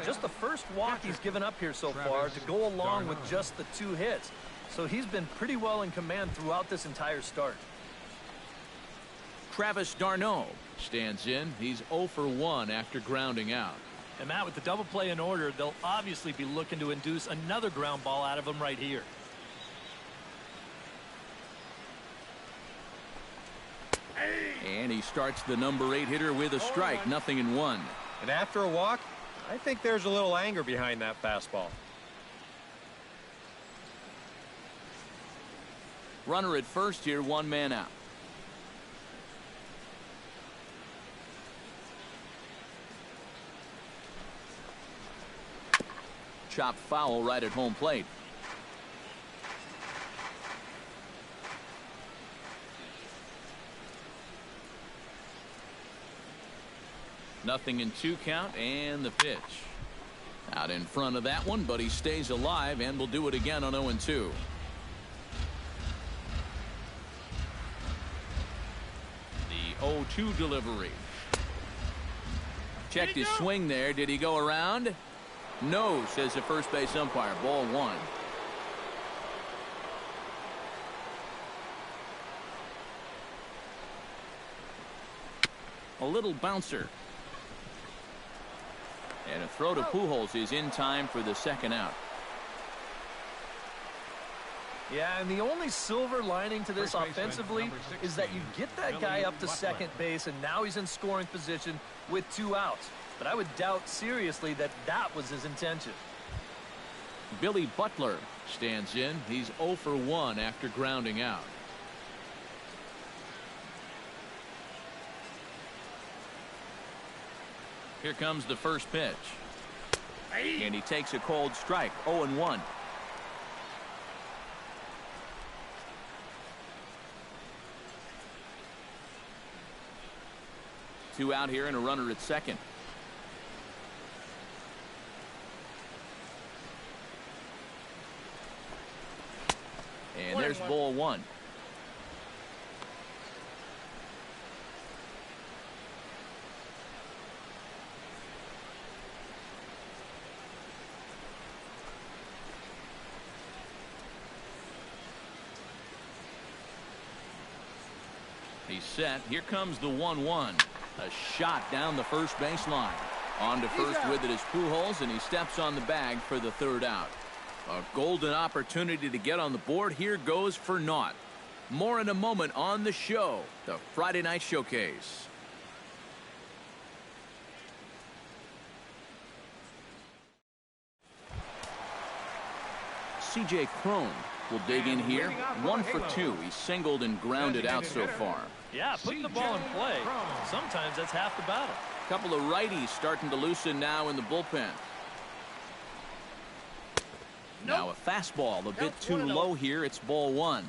Just the first walk he's given up here so far to go along with just the 2 hits. so he's been pretty well in command throughout this entire start. Travis d'Arnaud stands in. He's 0 for 1 after grounding out. And Matt, with the double play in order, they'll obviously be looking to induce another ground ball out of him right here. And he starts the number 8 hitter with a strike. 0-1. And after a walk, I think there's a little anger behind that fastball. Runner at first here, 1 man out. Chopped foul right at home plate. Nothing in 2 count, and the pitch. Out in front of that one, but he stays alive and will do it again on 0-2. The 0-2 delivery. Checked his swing there. Did he go around? No, says the first base umpire. Ball 1. A little bouncer. And a throw to Pujols is in time for the 2nd out. Yeah, and the only silver lining to this offensively is that you get that guy up to second base, and now he's in scoring position with 2 outs. But I would doubt seriously that that was his intention. Billy Butler stands in. He's 0 for 1 after grounding out. Here comes the first pitch. And he takes a cold strike. 0-1. Two out here and a runner at second. And there's ball 1. He's set. Here comes the 1-1. A shot down the first baseline. On to first with it is Pujols, and he steps on the bag for the 3rd out. A golden opportunity to get on the board. Here goes for naught. More in a moment on the show, the Friday Night Showcase. C.J. Cron will dig in here. 1 for 2. He's singled and grounded out so far. Yeah, putting the ball in play. Sometimes that's half the battle. Couple of righties starting to loosen now in the bullpen. Now a fastball a bit too low here. It's ball 1.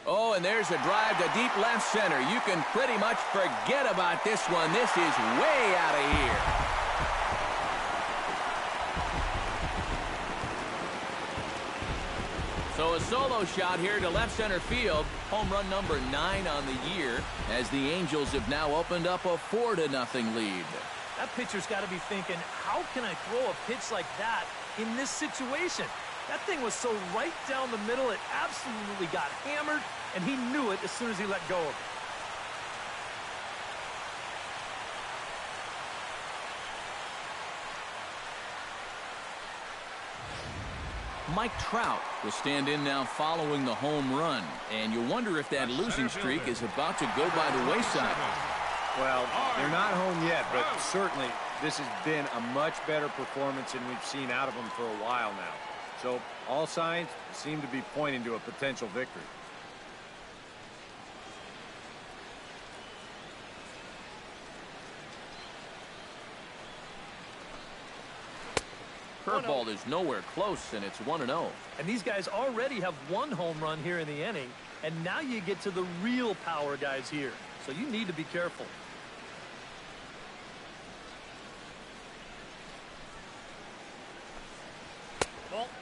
Oh, and there's a drive to deep left center. You can pretty much forget about this one. This is way out of here. So a solo shot here to left center field. Home run number 9 on the year, as the Angels have now opened up a 4-0 lead. That pitcher's got to be thinking, how can I throw a pitch like that in this situation? That thing was so right down the middle, it absolutely got hammered, and he knew it as soon as he let go of it. Mike Trout will stand in now following the home run, and you wonder if that losing streak is about to go by the wayside. Well, they're not home yet, but certainly this has been a much better performance than we've seen out of them for a while now. So all signs seem to be pointing to a potential victory. Curveball is nowhere close, and it's 1-0. And these guys already have 1 home run here in the inning, and now you get to the real power guys here. So you need to be careful.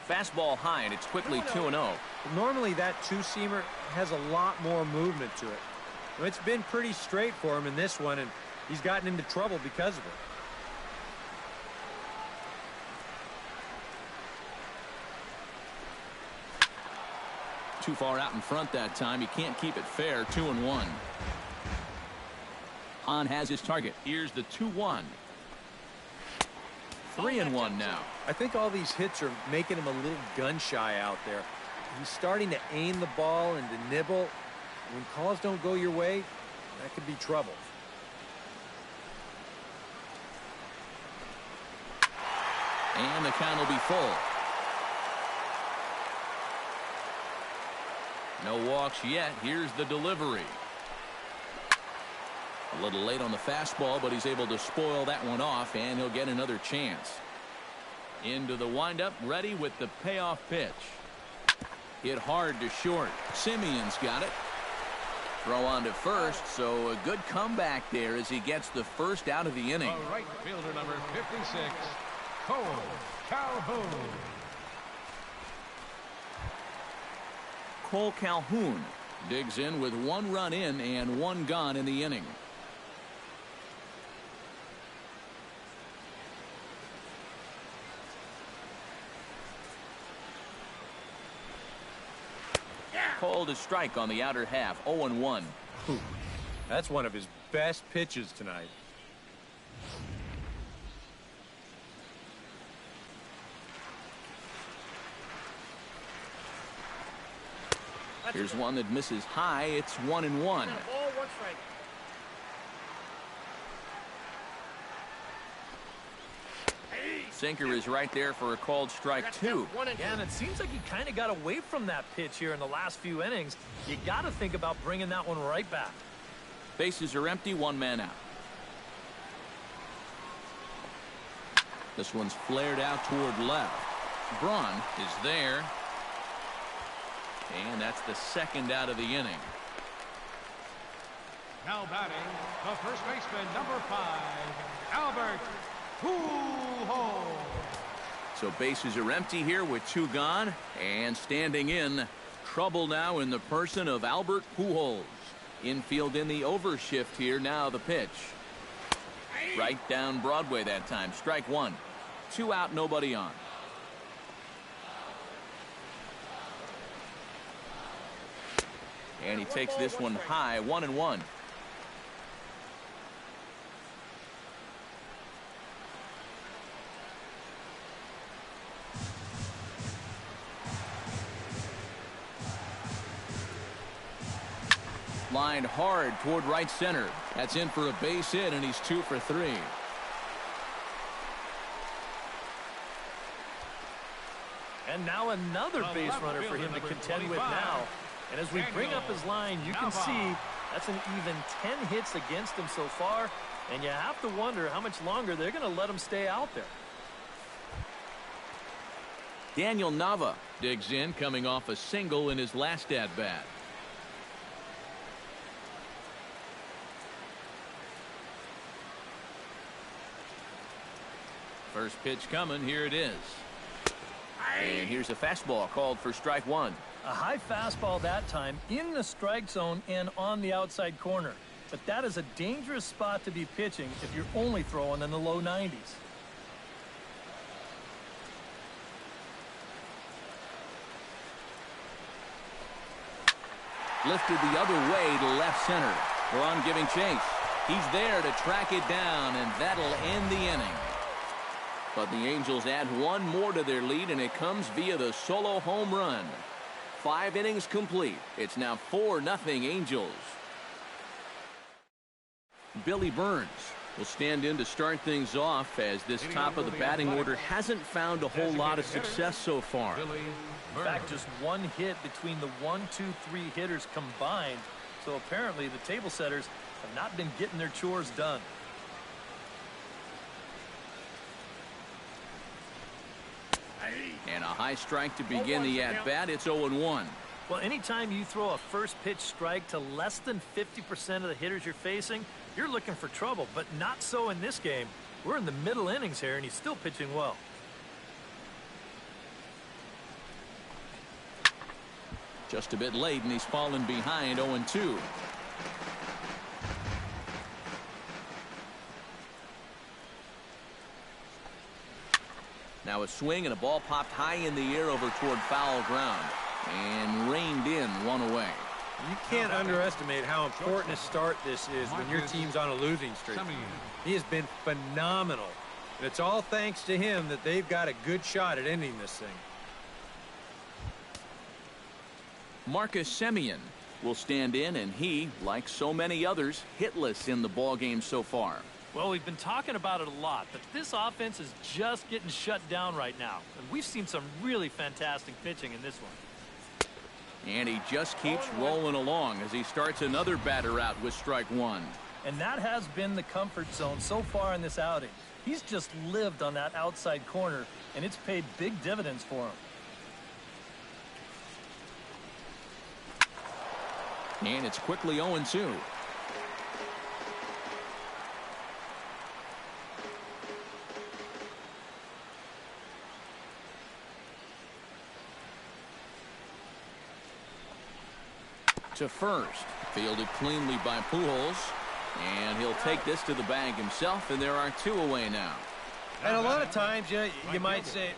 Fastball high, and it's quickly 2-0. Normally that two-seamer has a lot more movement to it. It's been pretty straight for him in this one, and he's gotten into trouble because of it. too far out in front that time. You can't keep it fair. 2-1. Hahn has his target. Here's the 2-1. 3-1 now. I think all these hits are making him a little gun shy out there. He's starting to aim the ball and to nibble. When calls don't go your way, that could be trouble. And the count will be full. No walks yet. Here's the delivery. A little late on the fastball, but he's able to spoil that one off, and he'll get another chance. Into the windup, ready with the payoff pitch. Hit hard to short. Simeon's got it. Throw on to first, so a good comeback there as he gets the first out of the inning. The right fielder, number 56, Cole Calhoun. Cole Calhoun digs in with 1 run in and 1 gone in the inning. Called a strike on the outer half. 0-1. That's one of his best pitches tonight. Here's one that misses high. It's 1-1. Sinker is right there for a called strike 2. Yeah, and it seems like he kind of got away from that pitch here in the last few innings. You got to think about bringing that one right back. Bases are empty. 1 man out. This one's flared out toward left. Braun is there. And that's the 2nd out of the inning. Now batting, the first baseman, number 5, Albert Pujols. So bases are empty here with 2 gone. And standing in, trouble now in the person of Albert Pujols. Infield in the overshift here. Now the pitch. Right down Broadway that time. Strike 1. 2 out, nobody on. And he takes this one high. 1-1. Lined hard toward right center. That's in for a base hit, and he's 2 for 3. And now another base runner for him to contend with now. And as we bring up his line, you can see that's an even 10 hits against him so far. And you have to wonder how much longer they're going to let him stay out there. Daniel Nava digs in, coming off a single in his last at-bat. First pitch coming. Here it is. And here's a fastball called for strike 1. A high fastball that time in the strike zone and on the outside corner. But that is a dangerous spot to be pitching if you're only throwing in the low 90s. Lifted the other way to left center. Braun giving chase. He's there to track it down, and that'll end the inning. But the Angels add 1 more to their lead, and it comes via the solo home run. 5 innings complete. It's now 4-0 Angels. Billy Burns will stand in to start things off, as this top of the batting order hasn't found a whole lot of success so far. In fact, just 1 hit between the 1, 2, 3 hitters combined. So apparently the table setters have not been getting their chores done. And a high strike to begin the at-bat. It's 0-1. Well, anytime you throw a first pitch strike to less than 50% of the hitters you're facing, you're looking for trouble. But not so in this game. We're in the middle innings here, and he's still pitching well. Just a bit late, and he's fallen behind. 0-2. Now a swing, and a ball popped high in the air over toward foul ground. And reined in one away. You can't underestimate how important a start this is when your team's on a losing streak. He has been phenomenal. And it's all thanks to him that they've got a good shot at ending this thing. Marcus Semien will stand in, and he, like so many others, hitless in the ballgame so far. Well, we've been talking about it a lot, but this offense is just getting shut down right now. And we've seen some really fantastic pitching in this one. And he just keeps rolling along as he starts another batter out with strike one. And that has been the comfort zone so far in this outing. He's just lived on that outside corner, and it's paid big dividends for him. And it's quickly 0-2. To first, fielded cleanly by Pujols, and he'll take this to the bag himself, and there are 2 away now. And a lot of times you might say,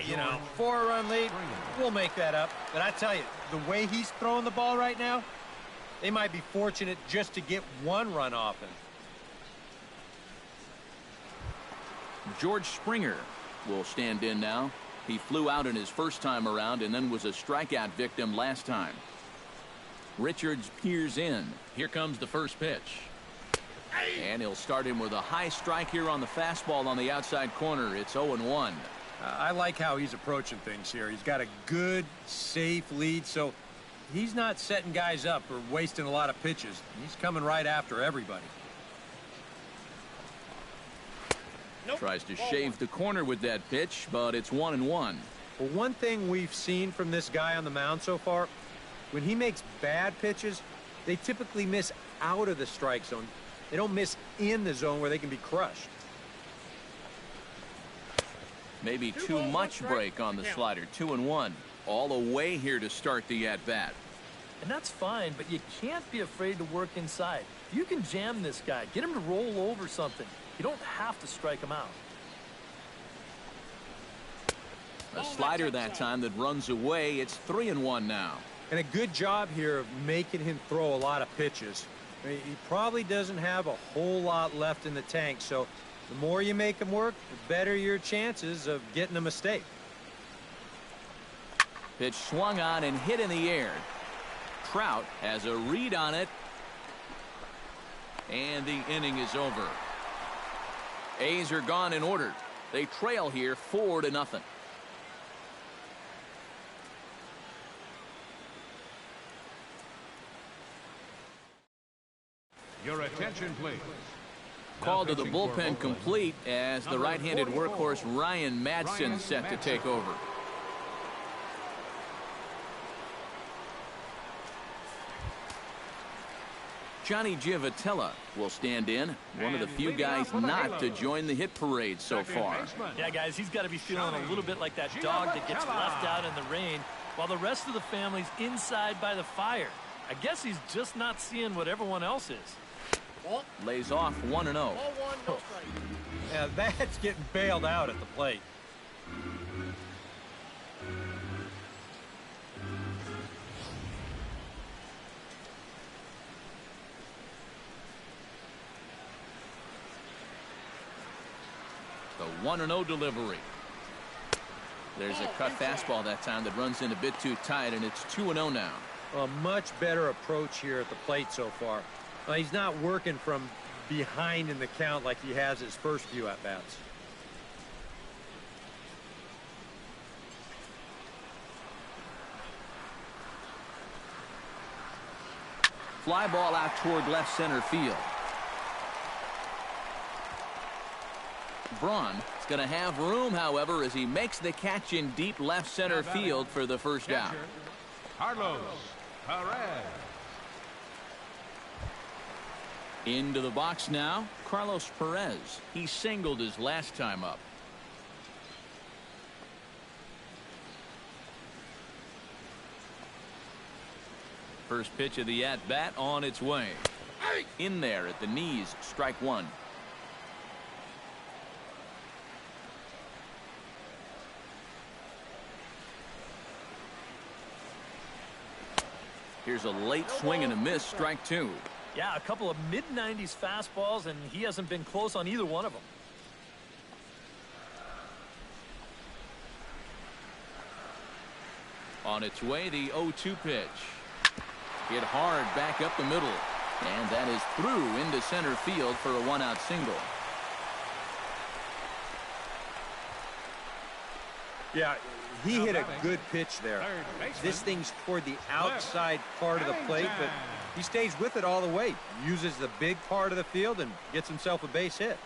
you know, 4-run lead, we'll make that up. But I tell you, the way he's throwing the ball right now, they might be fortunate just to get 1 run off him. George Springer will stand in now. He flew out in his first time around and then was a strikeout victim last time. Richards peers in. Here comes the first pitch. And he'll start him with a high strike here on the fastball on the outside corner. It's 0-1. I like how he's approaching things here. He's got a good, safe lead, so he's not setting guys up or wasting a lot of pitches. He's coming right after everybody. Tries to shave the corner with that pitch, but it's 1-1. Well, one thing we've seen from this guy on the mound so far, when he makes bad pitches, they typically miss out of the strike zone. They don't miss in the zone where they can be crushed. Maybe too much break on the slider. 2-1. All away here to start the at-bat. And that's fine, but you can't be afraid to work inside. If you can jam this guy, get him to roll over something. You don't have to strike him out. A slider that time that runs away. It's 3-1 now. And a good job here of making him throw a lot of pitches. I mean, he probably doesn't have a whole lot left in the tank, so the more you make him work, the better your chances of getting a mistake. Pitch swung on and hit in the air. Trout has a read on it. And the inning is over. A's are gone in order. They trail here 4-0. Your attention, please. Call to the bullpen complete as the right-handed workhorse Ryan Madsen set to take over. Johnny Giavotella will stand in, one of the few guys not to join the hit parade so far. Yeah, guys, he's got to be feeling a little bit like that dog that gets left out in the rain while the rest of the family's inside by the fire. I guess he's just not seeing what everyone else is. Lays off 1-0. Yeah, that's getting bailed out at the plate. The 1-0 delivery. There's a cut fastball that time that runs in a bit too tight, and it's 2-0 now. A much better approach here at the plate so far. He's not working from behind in the count like he has his first few at-bats. Fly ball out toward left center field. Braun is going to have room, however, as he makes the catch in deep left center field for the first out. Carlos Perez. Into the box now, Carlos Perez. He singled his last time up. First pitch of the at-bat on its way. In there at the knees, strike one. Here's a late swing and a miss, strike two. Yeah, a couple of mid-90s fastballs, and he hasn't been close on either one of them. On its way, the 0-2 pitch. Hit hard back up the middle. And that is through into center field for a one-out single. Yeah, he hit a good pitch there. This thing's toward the outside part of the plate, but he stays with it all the way. Uses the big part of the field and gets himself a base hit.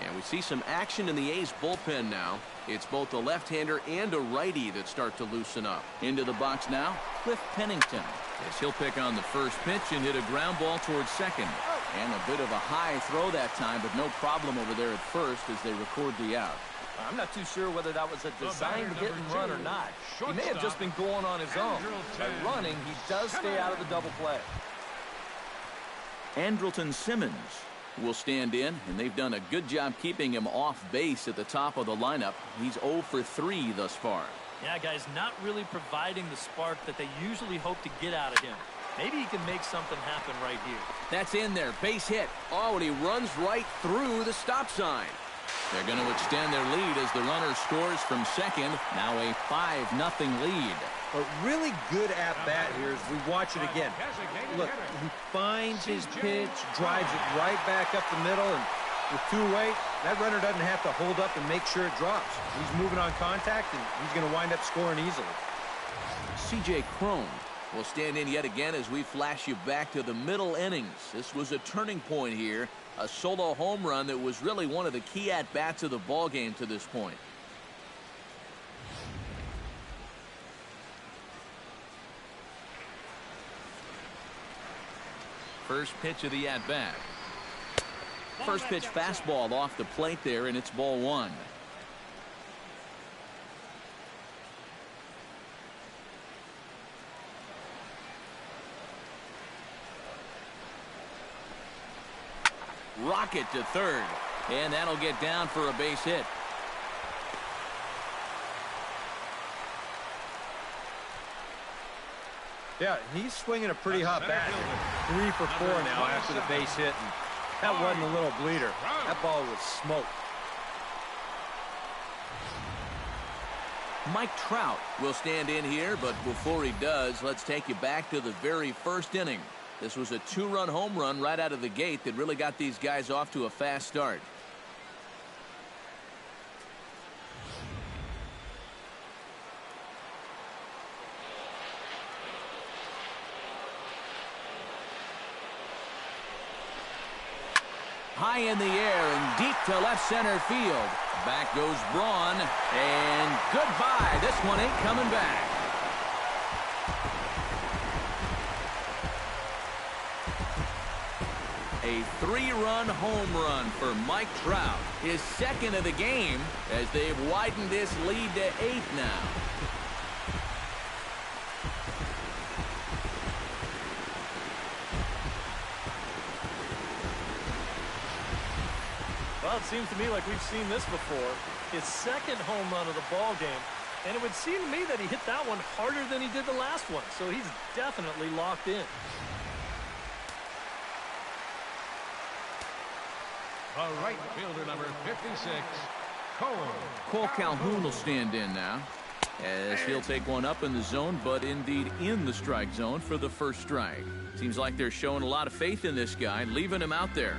And we see some action in the A's bullpen now. It's both a left-hander and a righty that start to loosen up. Into the box now, Cliff Pennington. Yes, he'll pick on the first pitch and hit a ground ball towards second. And a bit of a high throw that time, but no problem over there at first as they record the out. I'm not too sure whether that was a designed hit and run or not. He may have just been going on his own. By running, he does stay out of the double play. Andrelton Simmons will stand in, and they've done a good job keeping him off base at the top of the lineup. He's 0 for 3 thus far. Yeah, guys, not really providing the spark that they usually hope to get out of him. Maybe he can make something happen right here. That's in there. Base hit. Oh, and he runs right through the stop sign. They're going to extend their lead as the runner scores from second. Now a 5-0 lead. A really good at-bat here as we watch it again. Look, he finds his pitch, drives it right back up the middle, and with two away, that runner doesn't have to hold up and make sure it drops. He's moving on contact, and he's going to wind up scoring easily. C.J. Cron will stand in yet again as we flash you back to the middle innings. This was a turning point here. A solo home run that was really one of the key at-bats of the ball game to this point. First pitch of the at-bat. First pitch fastball off the plate there, and it's ball one. Rocket to third, and that'll get down for a base hit. Yeah, he's swinging a pretty hot bat. 3 for 4 now after the base hit. And that wasn't a little bleeder. That ball was smoked. Mike Trout will stand in here, but before he does, let's take you back to the very first inning. This was a 2-run home run right out of the gate that really got these guys off to a fast start. High in the air and deep to left center field. Back goes Braun, and goodbye. This one ain't coming back. A 3-run home run for Mike Trout. His second of the game as they've widened this lead to 8 now. Well, it seems to me like we've seen this before. His second home run of the ball game. And it would seem to me that he hit that one harder than he did the last one. So he's definitely locked in. The right fielder, number 56, Cole Calhoun will stand in now as he'll take one up in the zone, but indeed in the strike zone for the first strike. Seems like they're showing a lot of faith in this guy, leaving him out there.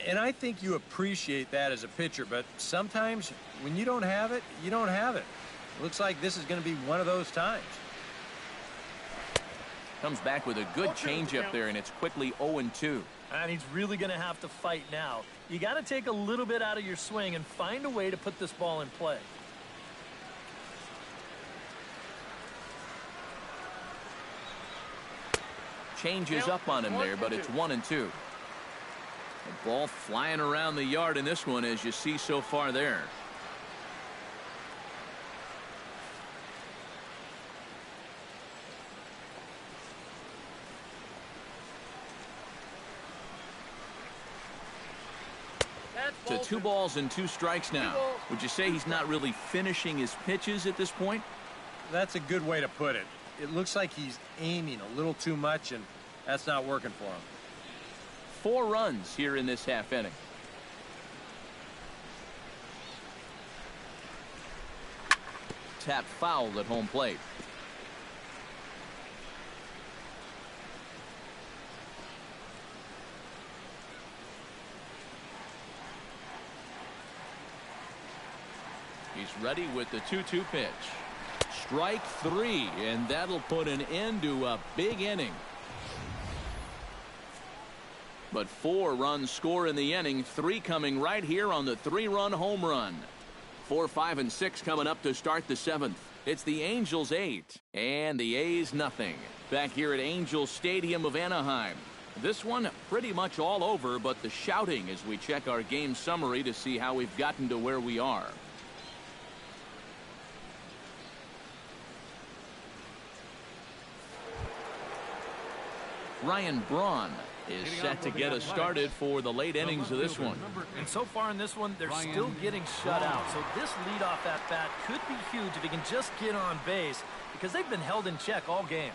And I think you appreciate that as a pitcher, but sometimes when you don't have it, you don't have it. Looks like this is going to be one of those times. Comes back with a good changeup there, and it's quickly 0-2. And he's really going to have to fight now. You got to take a little bit out of your swing and find a way to put this ball in play. Changes up on him there, but it's 1-2. The ball flying around the yard in this one, as you see so far there. To 2 balls and 2 strikes now. Would you say he's not really finishing his pitches at this point? that's a good way to put it. It looks like he's aiming a little too much, and that's not working for him. 4 runs here in this half inning. Tap foul at home plate. He's ready with the 2-2 pitch. Strike 3, and that'll put an end to a big inning. But 4 runs score in the inning, 3 coming right here on the 3-run home run. 4, 5, and 6 coming up to start the 7th. It's the Angels 8 and the A's nothing. Back here at Angels Stadium of Anaheim. This one pretty much all over, but the shouting as we check our game summary to see how we've gotten to where we are. Ryan Braun is set to get us started for the late innings of this one. And so far in this one, they're still getting shut out. So this leadoff at bat could be huge if he can just get on base, because they've been held in check all game.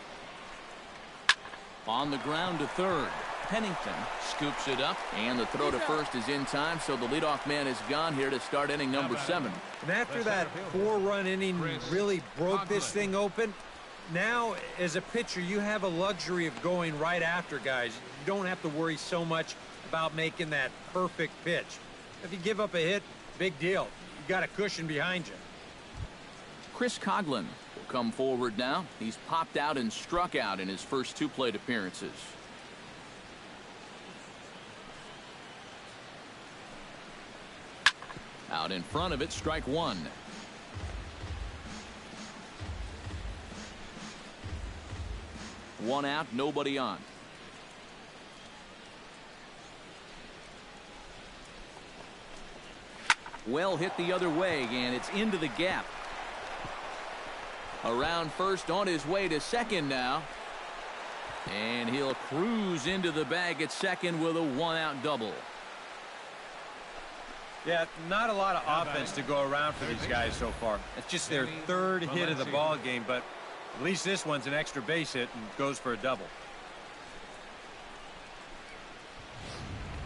On the ground to third. Pennington scoops it up, and the throw to first is in time, so the leadoff man is gone here to start inning number 7. And after that 4-run inning really broke this thing open, now, as a pitcher, you have a luxury of going right after guys. You don't have to worry so much about making that perfect pitch. If you give up a hit, big deal. You got a cushion behind you. Chris Coughlin will come forward now. He's popped out and struck out in his first 2 plate appearances. Out in front of it, strike 1. One out, nobody on. Well hit the other way, and it's into the gap. Around first, on his way to second now. And he'll cruise into the bag at second with a 1-out double. Yeah, not a lot of offense to go around for these guys so far. It's just their 3rd hit of the ball game, but at least this one's an extra base hit and goes for a double.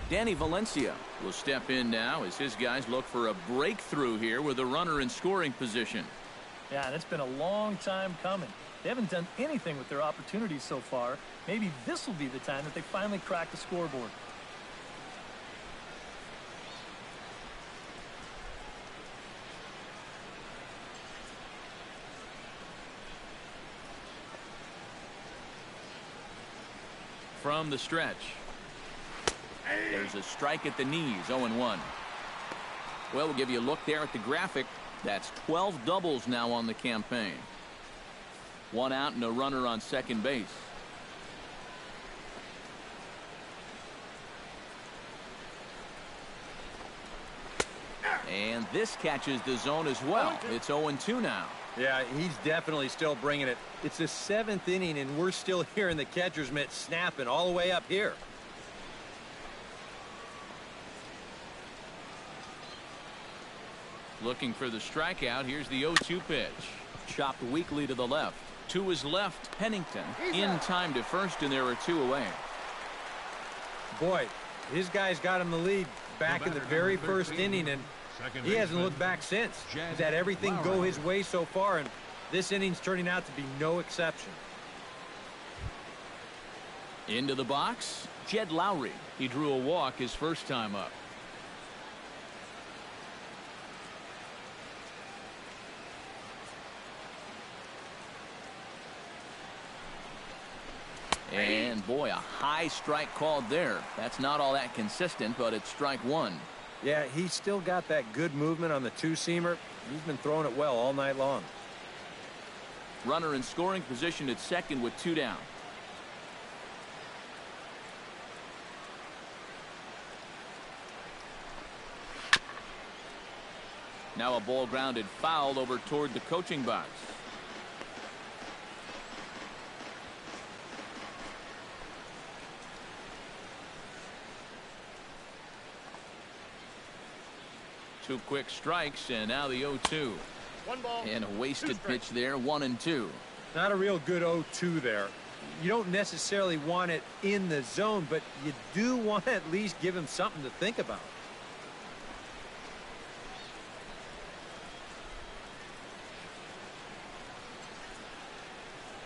Danny Valencia will step in now as his guys look for a breakthrough here with a runner in scoring position. Yeah, and it's been a long time coming. They haven't done anything with their opportunities so far. Maybe this will be the time that they finally crack the scoreboard. From the stretch. There's a strike at the knees, 0-1. Well, we'll give you a look there at the graphic. That's 12 doubles now on the campaign. 1 out and a runner on second base. And this catches the zone as well. It's 0-2 now. Yeah, he's definitely still bringing it. It's the 7th inning, and we're still hearing the catcher's mitt snapping all the way up here. Looking for the strikeout. Here's the 0-2 pitch. Chopped weakly to the left. To his left, Pennington in time to first, and there are 2 away. Boy, his guys got him the lead back in the very first inning, and he hasn't looked back since. He's had everything go his way so far, and this inning's turning out to be no exception. Into the box, Jed Lowry. He drew a walk his first time up. And boy, a high strike called there. That's not all that consistent, but it's strike 1. Yeah, he's still got that good movement on the 2-seamer. He's been throwing it well all night long. Runner in scoring position at second with 2 down. Now a ball grounded foul over toward the coaching box. Two quick strikes, and now the 0-2. And a wasted pitch there, 1-2. Not a real good 0-2 there. You don't necessarily want it in the zone, but you do want to at least give him something to think about.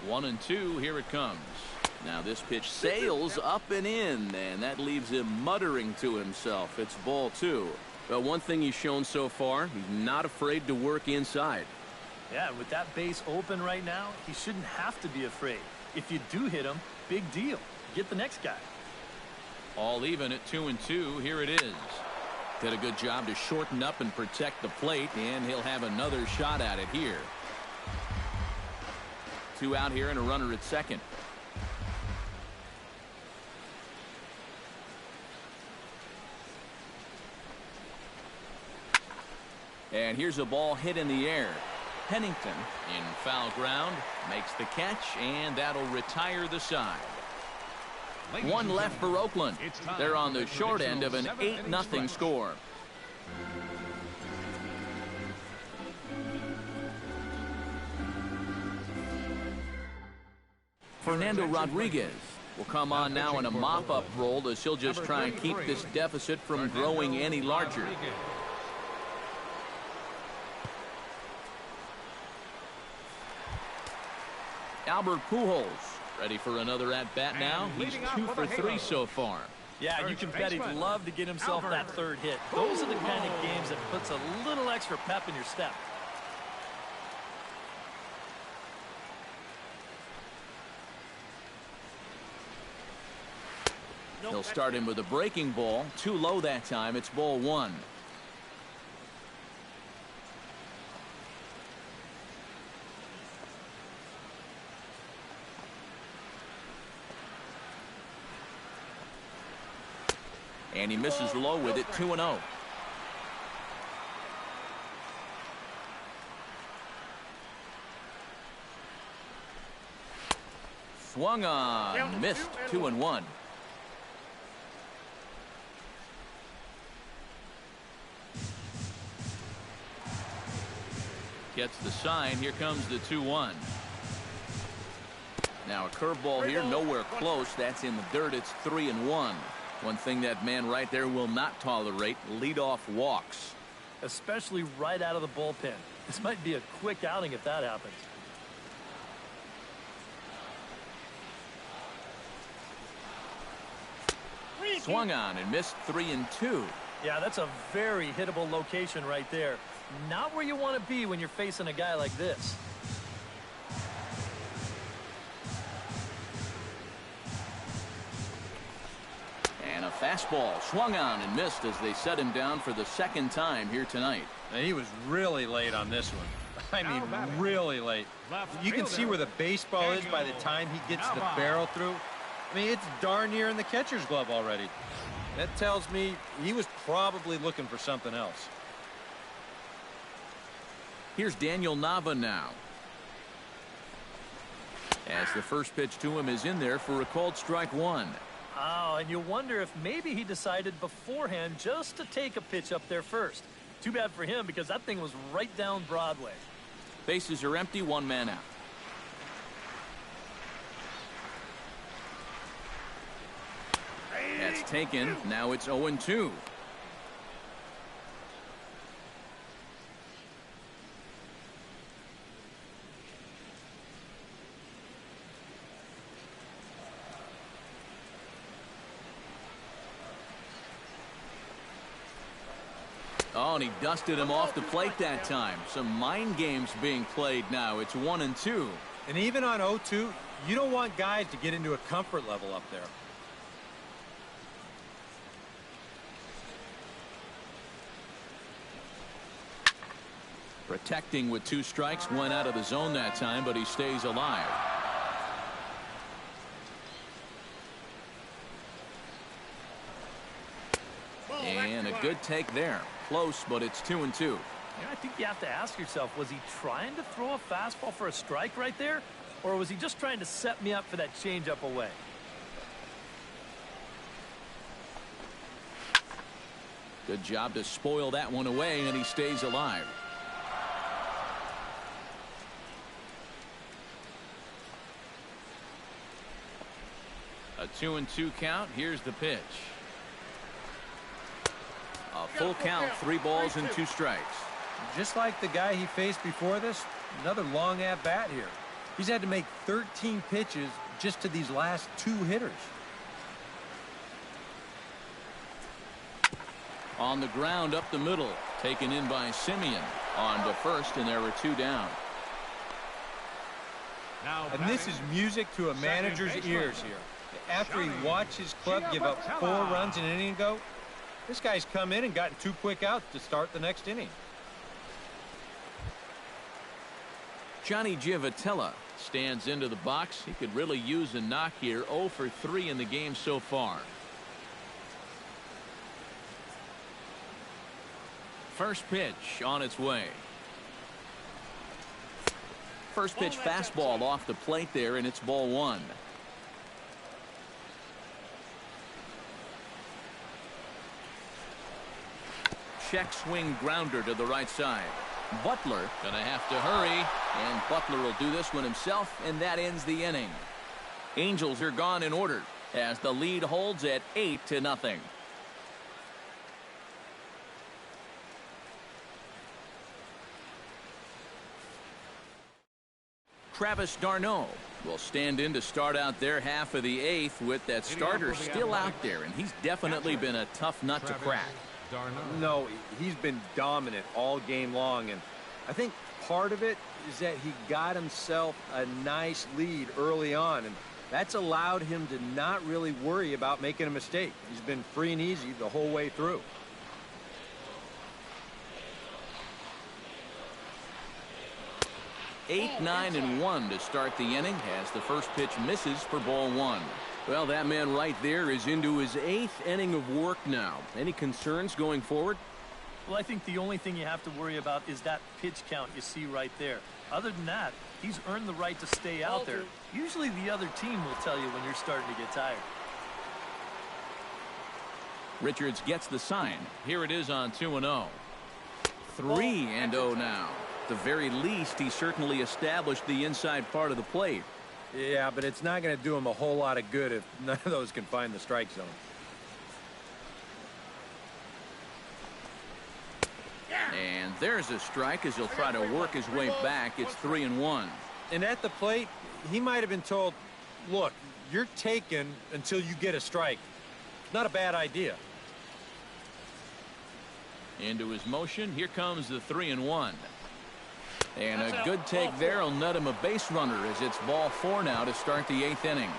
One and two, here it comes. Now this pitch sails up and in, and that leaves him muttering to himself. It's ball two. But one thing he's shown so far, he's not afraid to work inside. Yeah, with that base open right now, he shouldn't have to be afraid. If you do hit him, big deal. Get the next guy. All even at 2-2. Here it is. Did a good job to shorten up and protect the plate, and he'll have another shot at it here. 2 out here and a runner at second. And here's a ball hit in the air. Pennington in foul ground makes the catch, and that'll retire the side. One left for Oakland. They're on the short end of an 8-0 score. Fernando Rodriguez will come on now in a mop-up role as he'll just try and keep this deficit from growing any larger. Albert Pujols ready for another at-bat now. He's 2 for 3 so far. Yeah, you can bet he'd love to get himself that third hit. Those are the kind of games that puts a little extra pep in your step. He'll start him with a breaking ball. Too low that time. It's ball one. And he misses low with it, 2-0. Swung on, missed, 2-1. Gets the sign. Here comes the 2-1. Now a curveball here, nowhere close. That's in the dirt. It's 3-1. One thing that man right there will not tolerate, leadoff walks. Especially right out of the bullpen. This might be a quick outing if that happens. Swung on and missed, 3-2. Yeah, that's a very hittable location right there. Not where you want to be when you're facing a guy like this. And a fastball swung on and missed as they set him down for the second time here tonight. And he was really late on this one. I mean, really late. You can see where the baseball is by the time he gets the barrel through. I mean, it's darn near in the catcher's glove already. That tells me he was probably looking for something else. Here's Daniel Nava now. As the first pitch to him is in there for a called strike one. Oh, and you wonder if maybe he decided beforehand just to take a pitch up there first. Too bad for him because that thing was right down Broadway. Bases are empty, one man out. That's taken. Now it's 0-2. Oh, and he dusted him off the plate that time. Some mind games being played now. It's 1-2. And even on 0-2, you don't want guys to get into a comfort level up there. Protecting with 2 strikes, went out of the zone that time, but he stays alive. And a good take there. Close, but it's 2-2. Yeah, I think you have to ask yourself, was he trying to throw a fastball for a strike right there? Or was he just trying to set me up for that changeup away? Good job to spoil that one away, and he stays alive. A 2-2 count. Here's the pitch. A full count, 3 balls and 2 strikes. Just like the guy he faced before this, another long at bat here. He's had to make 13 pitches just to these last 2 hitters. On the ground up the middle, taken in by Simeon. On to first, and there were 2 down. And this is music to a manager's ears here. After he watched his club give up 4 runs in an inning ago, this guy's come in and gotten 2 quick outs to start the next inning. Johnny Giavotella stands into the box. He could really use a knock here. 0 for 3 in the game so far. First pitch on its way. First pitch fastball off the plate there, and it's ball 1. Check swing grounder to the right side. Butler gonna have to hurry, and Butler will do this one himself, and that ends the inning. Angels are gone in order as the lead holds at 8-0. Travis d'Arnaud will stand in to start out their half of the 8th with that starter still out there, and he's definitely been a tough nut to crack. No, he's been dominant all game long, and I think part of it is that he got himself a nice lead early on, and that's allowed him to not really worry about making a mistake. He's been free and easy the whole way through. Eight, 9, and 1 to start the inning as the first pitch misses for ball 1. Well, that man right there is into his 8th inning of work now. Any concerns going forward? Well, I think the only thing you have to worry about is that pitch count you see right there. Other than that, he's earned the right to stay out there. Usually the other team will tell you when you're starting to get tired. Richards gets the sign. Here it is on 2-0. 3-0 now. At the very least, he certainly established the inside part of the plate. Yeah, but it's not going to do him a whole lot of good if none of those can find the strike zone. And there's a strike as he'll try to work his way back. It's 3-1. And at the plate, he might have been told, look, you're taken until you get a strike. Not a bad idea. Into his motion. Here comes the 3-1. And a good take there will net him a base runner as it's ball 4 now to start the 8th inning.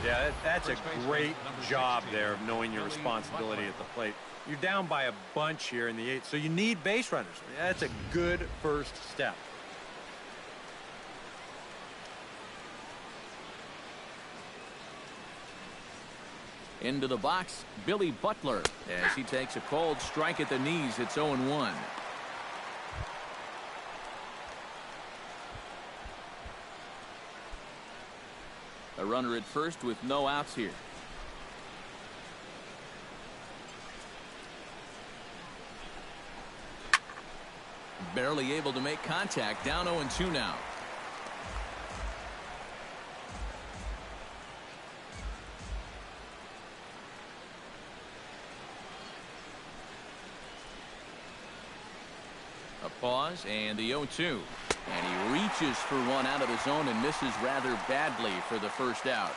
Yeah, that's a great job there of knowing your responsibility at the plate. You're down by a bunch here in the 8th, so you need base runners. That's a good first step. Into the box, Billy Butler as he takes a cold strike at the knees. It's 0-1. A runner at first with no outs here. Barely able to make contact. Down 0-2 now. A pause and the 0-2. And he reaches for one out of the zone and misses rather badly for the first out.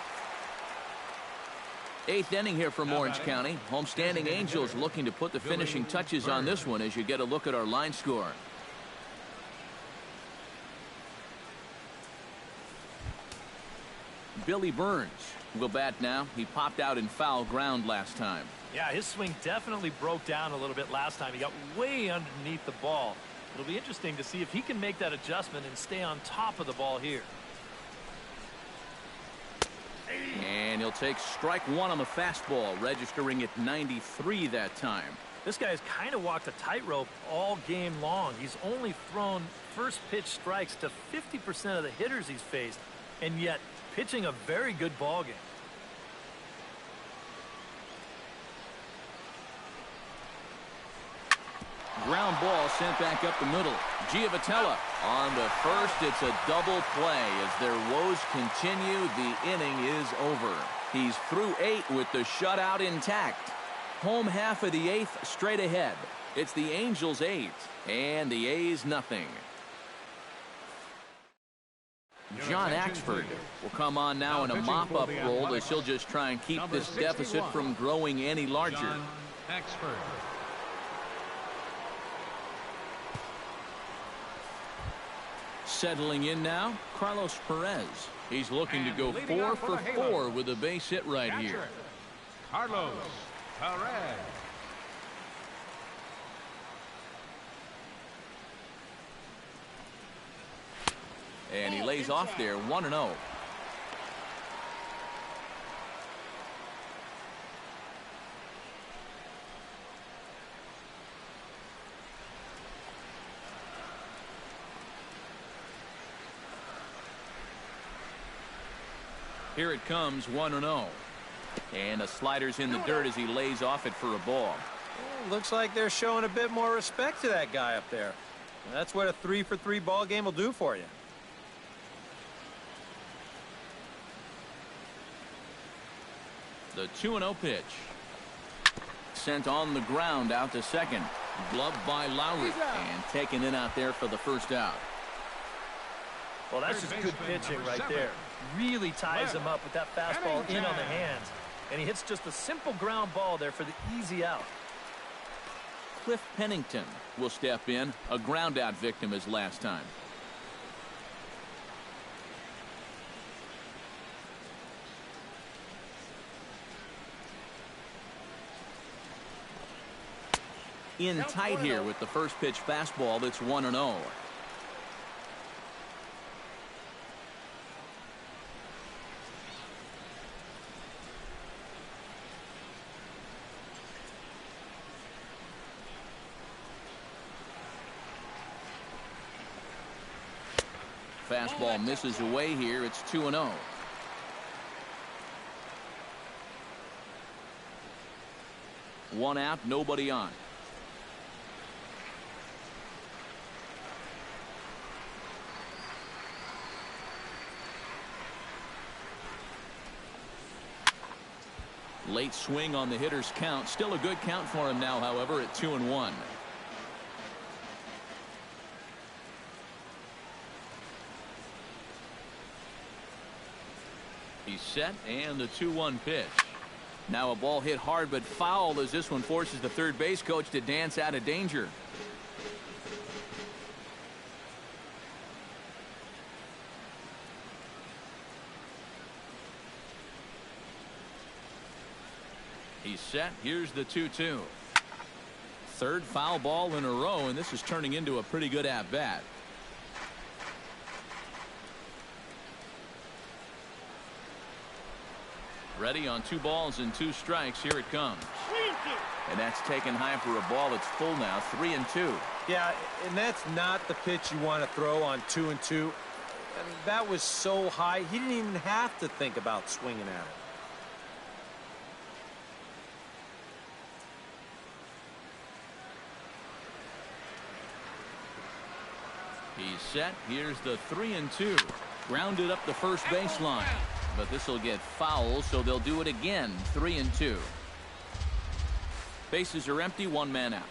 8th inning here from Orange County. Homestanding Angels looking to put the finishing touches on this one as you get a look at our line score. Billy Burns will bat now. He popped out in foul ground last time. Yeah, his swing definitely broke down a little bit last time. He got way underneath the ball. It'll be interesting to see if he can make that adjustment and stay on top of the ball here. And he'll take strike 1 on the fastball, registering at 93 that time. This guy's kind of walked a tightrope all game long. He's only thrown first pitch strikes to 50% of the hitters he's faced, and yet pitching a very good ball game. Ground ball sent back up the middle. Giavotella on the first. It's a double play. As their woes continue, the inning is over. He's through 8 with the shutout intact. Home half of the 8th straight ahead. It's the Angels 8 and the A's nothing. John Axford will come on now in a mop-up role as he'll just try and keep this deficit from growing any larger. John Axford. Settling in now, Carlos Perez. He's looking to go 4 for 4 with a base hit right here. Carlos Perez. And he lays off there, 1-0. Here it comes, 1-0. And the slider's in the dirt as he lays off it for a ball. Well, looks like they're showing a bit more respect to that guy up there. And that's what a 3-for-3 ball game will do for you. The 2-0 pitch. Sent on the ground out to second. Gloved by Lowry and taken in out there for the first out. Well, that's just good pitching right there. Really ties him up with that fastball in on the hands. And he hits just a simple ground ball there for the easy out. Cliff Pennington will step in. A ground out victim as last time. In tight here with the first pitch fastball. That's 1-0. Fastball misses away here. It's 2-0. One out, nobody on. Late swing on the hitter's count. Still a good count for him now, however, at 2-1. He's set, and the 2-1 pitch. Now a ball hit hard but foul as this one forces the third base coach to dance out of danger. He's set. Here's the 2-2. Third foul ball in a row, and this is turning into a pretty good at-bat. Ready on 2 balls and 2 strikes. Here it comes. And that's taken high for a ball. It's full now, 3-2. Yeah, and that's not the pitch you want to throw on 2-2. I mean, that was so high, he didn't even have to think about swinging at it. He's set. Here's the 3-2. Grounded up the first baseline. But this will get foul, so they'll do it again. 3-2. Bases are empty. 1 man out.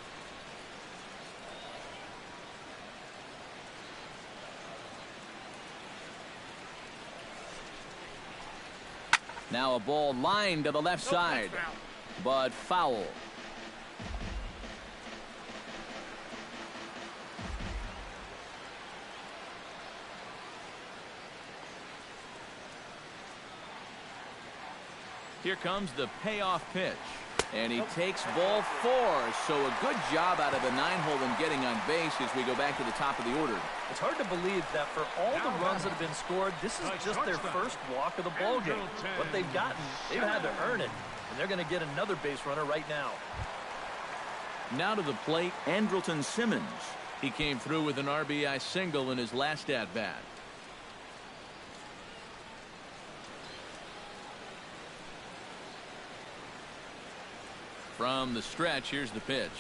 Now a ball lined to the left side, but foul. Here comes the payoff pitch. And he takes ball 4. So a good job out of the 9-hole in getting on base as we go back to the top of the order. It's hard to believe that for all the runs that have been scored, this is just their first walk of the ball game. What they've gotten, they've had to earn it. And they're going to get another base runner right now. Now to the plate, Andrelton Simmons. He came through with an RBI single in his last at-bat. From the stretch, here's the pitch.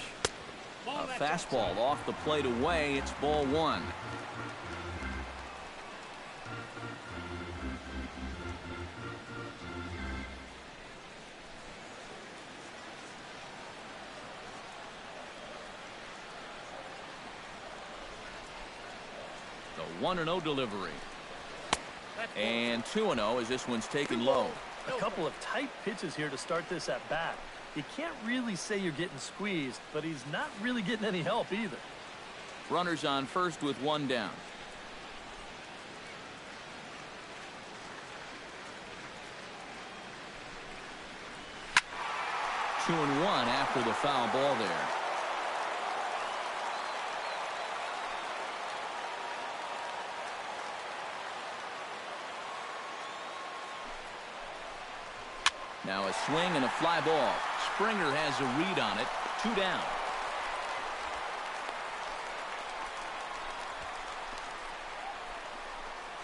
A fastball off the plate away. It's ball one. The 1-0 delivery. And 2-0 as this one's taken low. A couple of tight pitches here to start this at bat. You can't really say you're getting squeezed, but he's not really getting any help either. Runners on first with one down. Two and one after the foul ball there. Now a swing and a fly ball. Springer has a read on it. 2 down.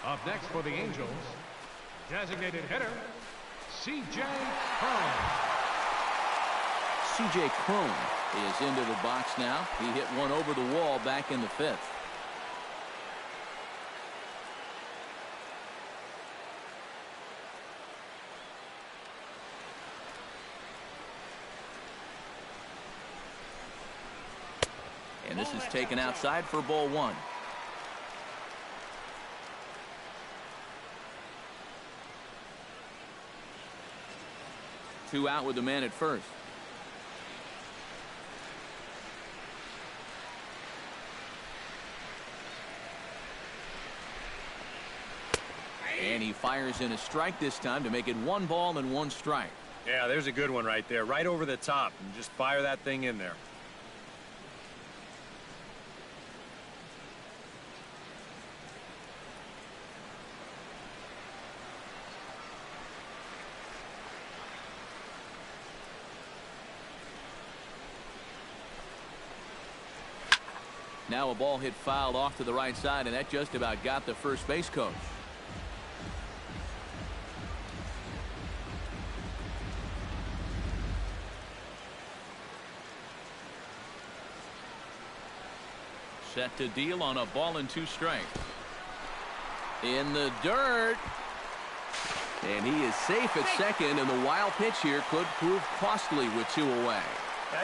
Up next for the Angels, designated hitter, C.J. Cron. C.J. Cron is into the box now. He hit one over the wall back in the 5th. And this is taken outside for ball one. Two out with the man at first. And he fires in a strike this time to make it 1 ball and 1 strike. Yeah, there's a good one right there, right over the top, and just fire that thing in there. Now a ball hit fouled off to the right side, and that just about got the first base coach. Set to deal on a ball and 2 strikes. In the dirt. And he is safe at second, and the wild pitch here could prove costly with 2 away.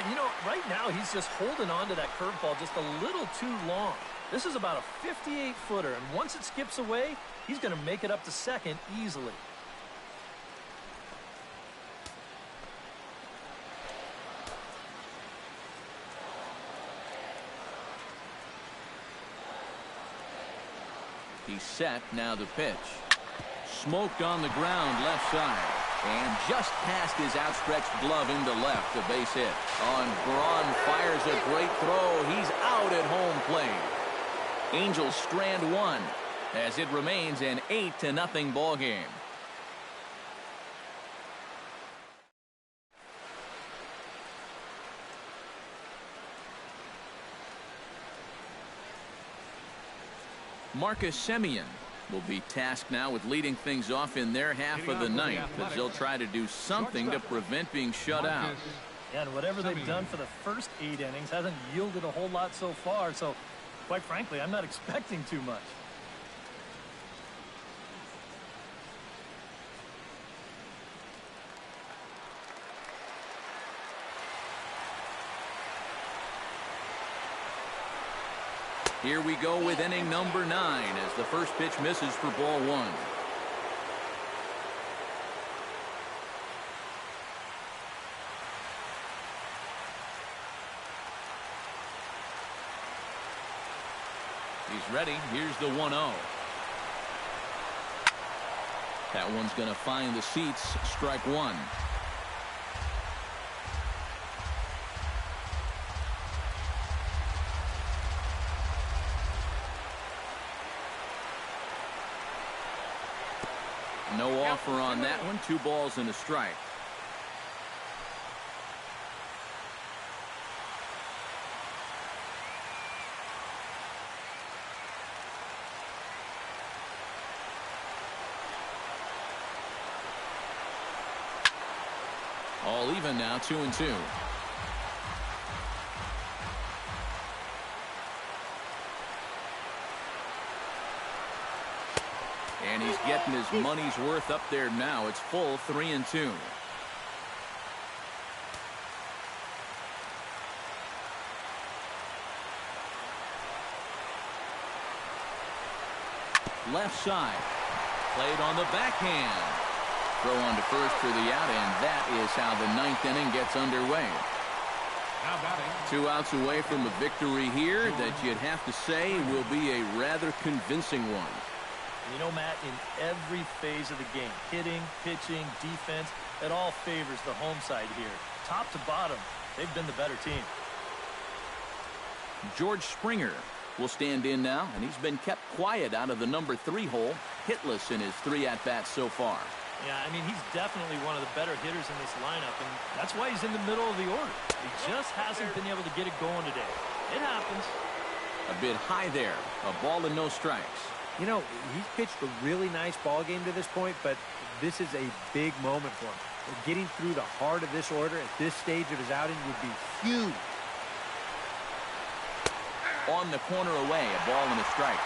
You know, right now he's just holding on to that curveball just a little too long. This is about a 58-footer, and once it skips away, he's going to make it up to second easily. He's set. Now the pitch. Smoked on the ground left side. And just past his outstretched glove into left, a base hit. Braun fires a great throw. He's out at home plate. Angels strand 1 as it remains an 8-0 ball game. Marcus Semien will be tasked now with leading things off in their half of the ninth, as they'll try to do something to prevent being shut out. Yeah, and whatever they've done for the first 8 innings hasn't yielded a whole lot so far, so quite frankly, I'm not expecting too much. Here we go with inning number 9 as the first pitch misses for ball 1. He's ready. Here's the 1-0. That one's going to find the seats. Strike 1. No offer on that one. 2 balls and a strike. All even now, 2-2. And he's getting his money's worth up there now. It's full 3-2. Left side. Played on the backhand. Throw on to first for the out, and that is how the 9th inning gets underway. Now batting. 2 outs away from a victory here that you'd have to say will be a rather convincing one. You know, Matt, in every phase of the game, hitting, pitching, defense, it all favors the home side here. Top to bottom, they've been the better team. George Springer will stand in now, and he's been kept quiet out of the number 3 hole, hitless in his 3 at-bats so far. Yeah, I mean, he's definitely one of the better hitters in this lineup, and that's why he's in the middle of the order. He just hasn't been able to get it going today. It happens. A bit high there. A ball and no strikes. You know, he's pitched a really nice ball game to this point, but this is a big moment for him. Getting through the heart of this order at this stage of his outing would be huge. On the corner away, a ball and a strike.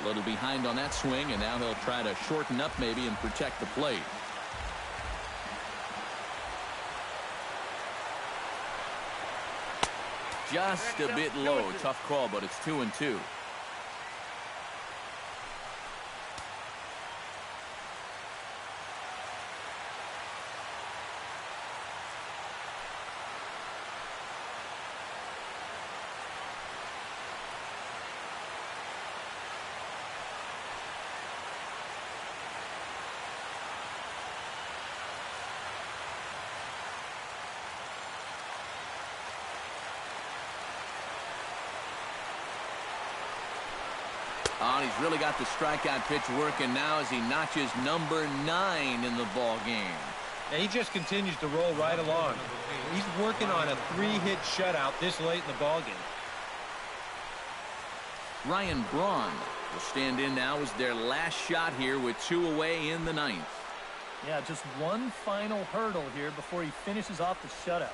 A little behind on that swing, and now he'll try to shorten up maybe and protect the plate. Just a bit low. Tough call, but it's 2-2. Oh, he's really got the strikeout pitch working now as he notches number 9 in the ball game. And he just continues to roll right along. He's working on a 3-hit shutout this late in the ball game. Ryan Braun will stand in now as their last shot here with 2 away in the 9th. Yeah, just one final hurdle here before he finishes off the shutout.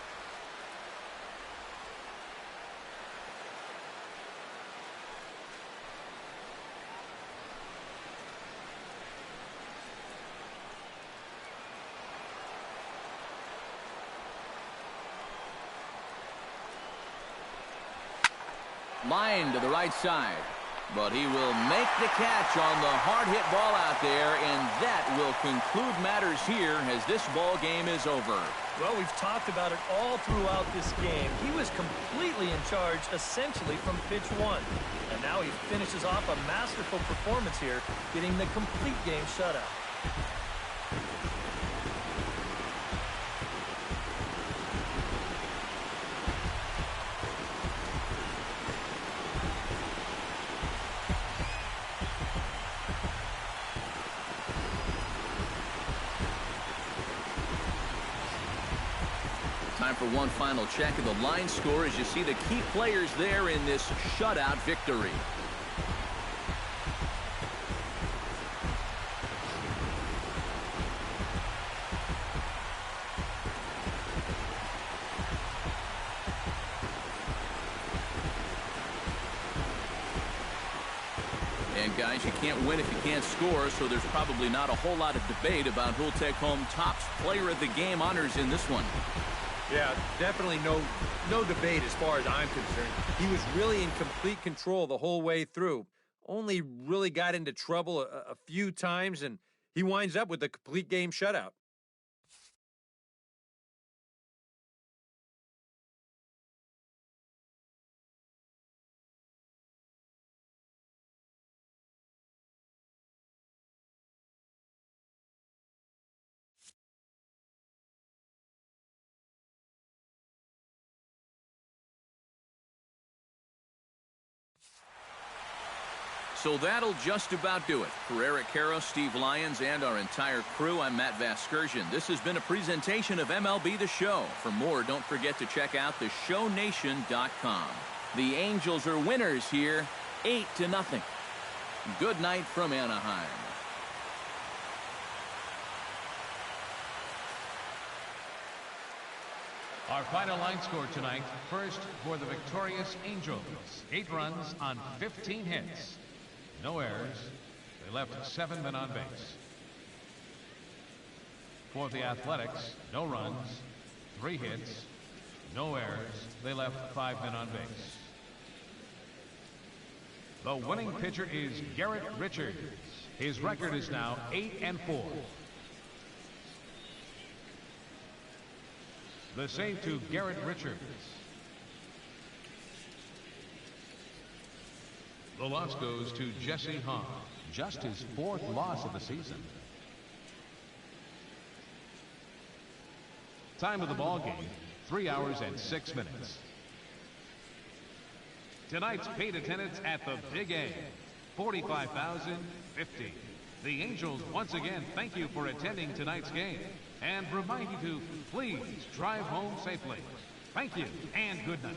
Line to the right side, but he will make the catch on the hard hit ball out there, and that will conclude matters here as this ball game is over. Well, we've talked about it all throughout this game. He was completely in charge essentially from pitch 1, and now he finishes off a masterful performance here, getting the complete game shutout. Time for one final check of the line score as you see the key players there in this shutout victory. And guys, you can't win if you can't score, so there's probably not a whole lot of debate about who'll take home top player of the game honors in this one. Yeah, definitely no debate as far as I'm concerned. He was really in complete control the whole way through. Only really got into trouble a few times, and he winds up with a complete game shutout. So that'll just about do it. For Eric Karros, Steve Lyons, and our entire crew, I'm Matt Vasgersian. This has been a presentation of MLB The Show. For more, don't forget to check out theshownation.com. The Angels are winners here, 8-0. Good night from Anaheim. Our final line score tonight, first for the victorious Angels. 8 runs on 15 hits. No errors. They left 7 men on base. For the Athletics, no runs, 3 hits, no errors. They left 5 men on base. The winning pitcher is Garrett Richards. His record is now 8-4. The save to Garrett Richards. The loss goes to Jesse Hahn. Just his 4th loss of the season. Time of the ball game, 3 hours and 6 minutes. Tonight's paid attendance at the Big A, 45,050. The Angels once again thank you for attending tonight's game and remind you to please drive home safely. Thank you and good night.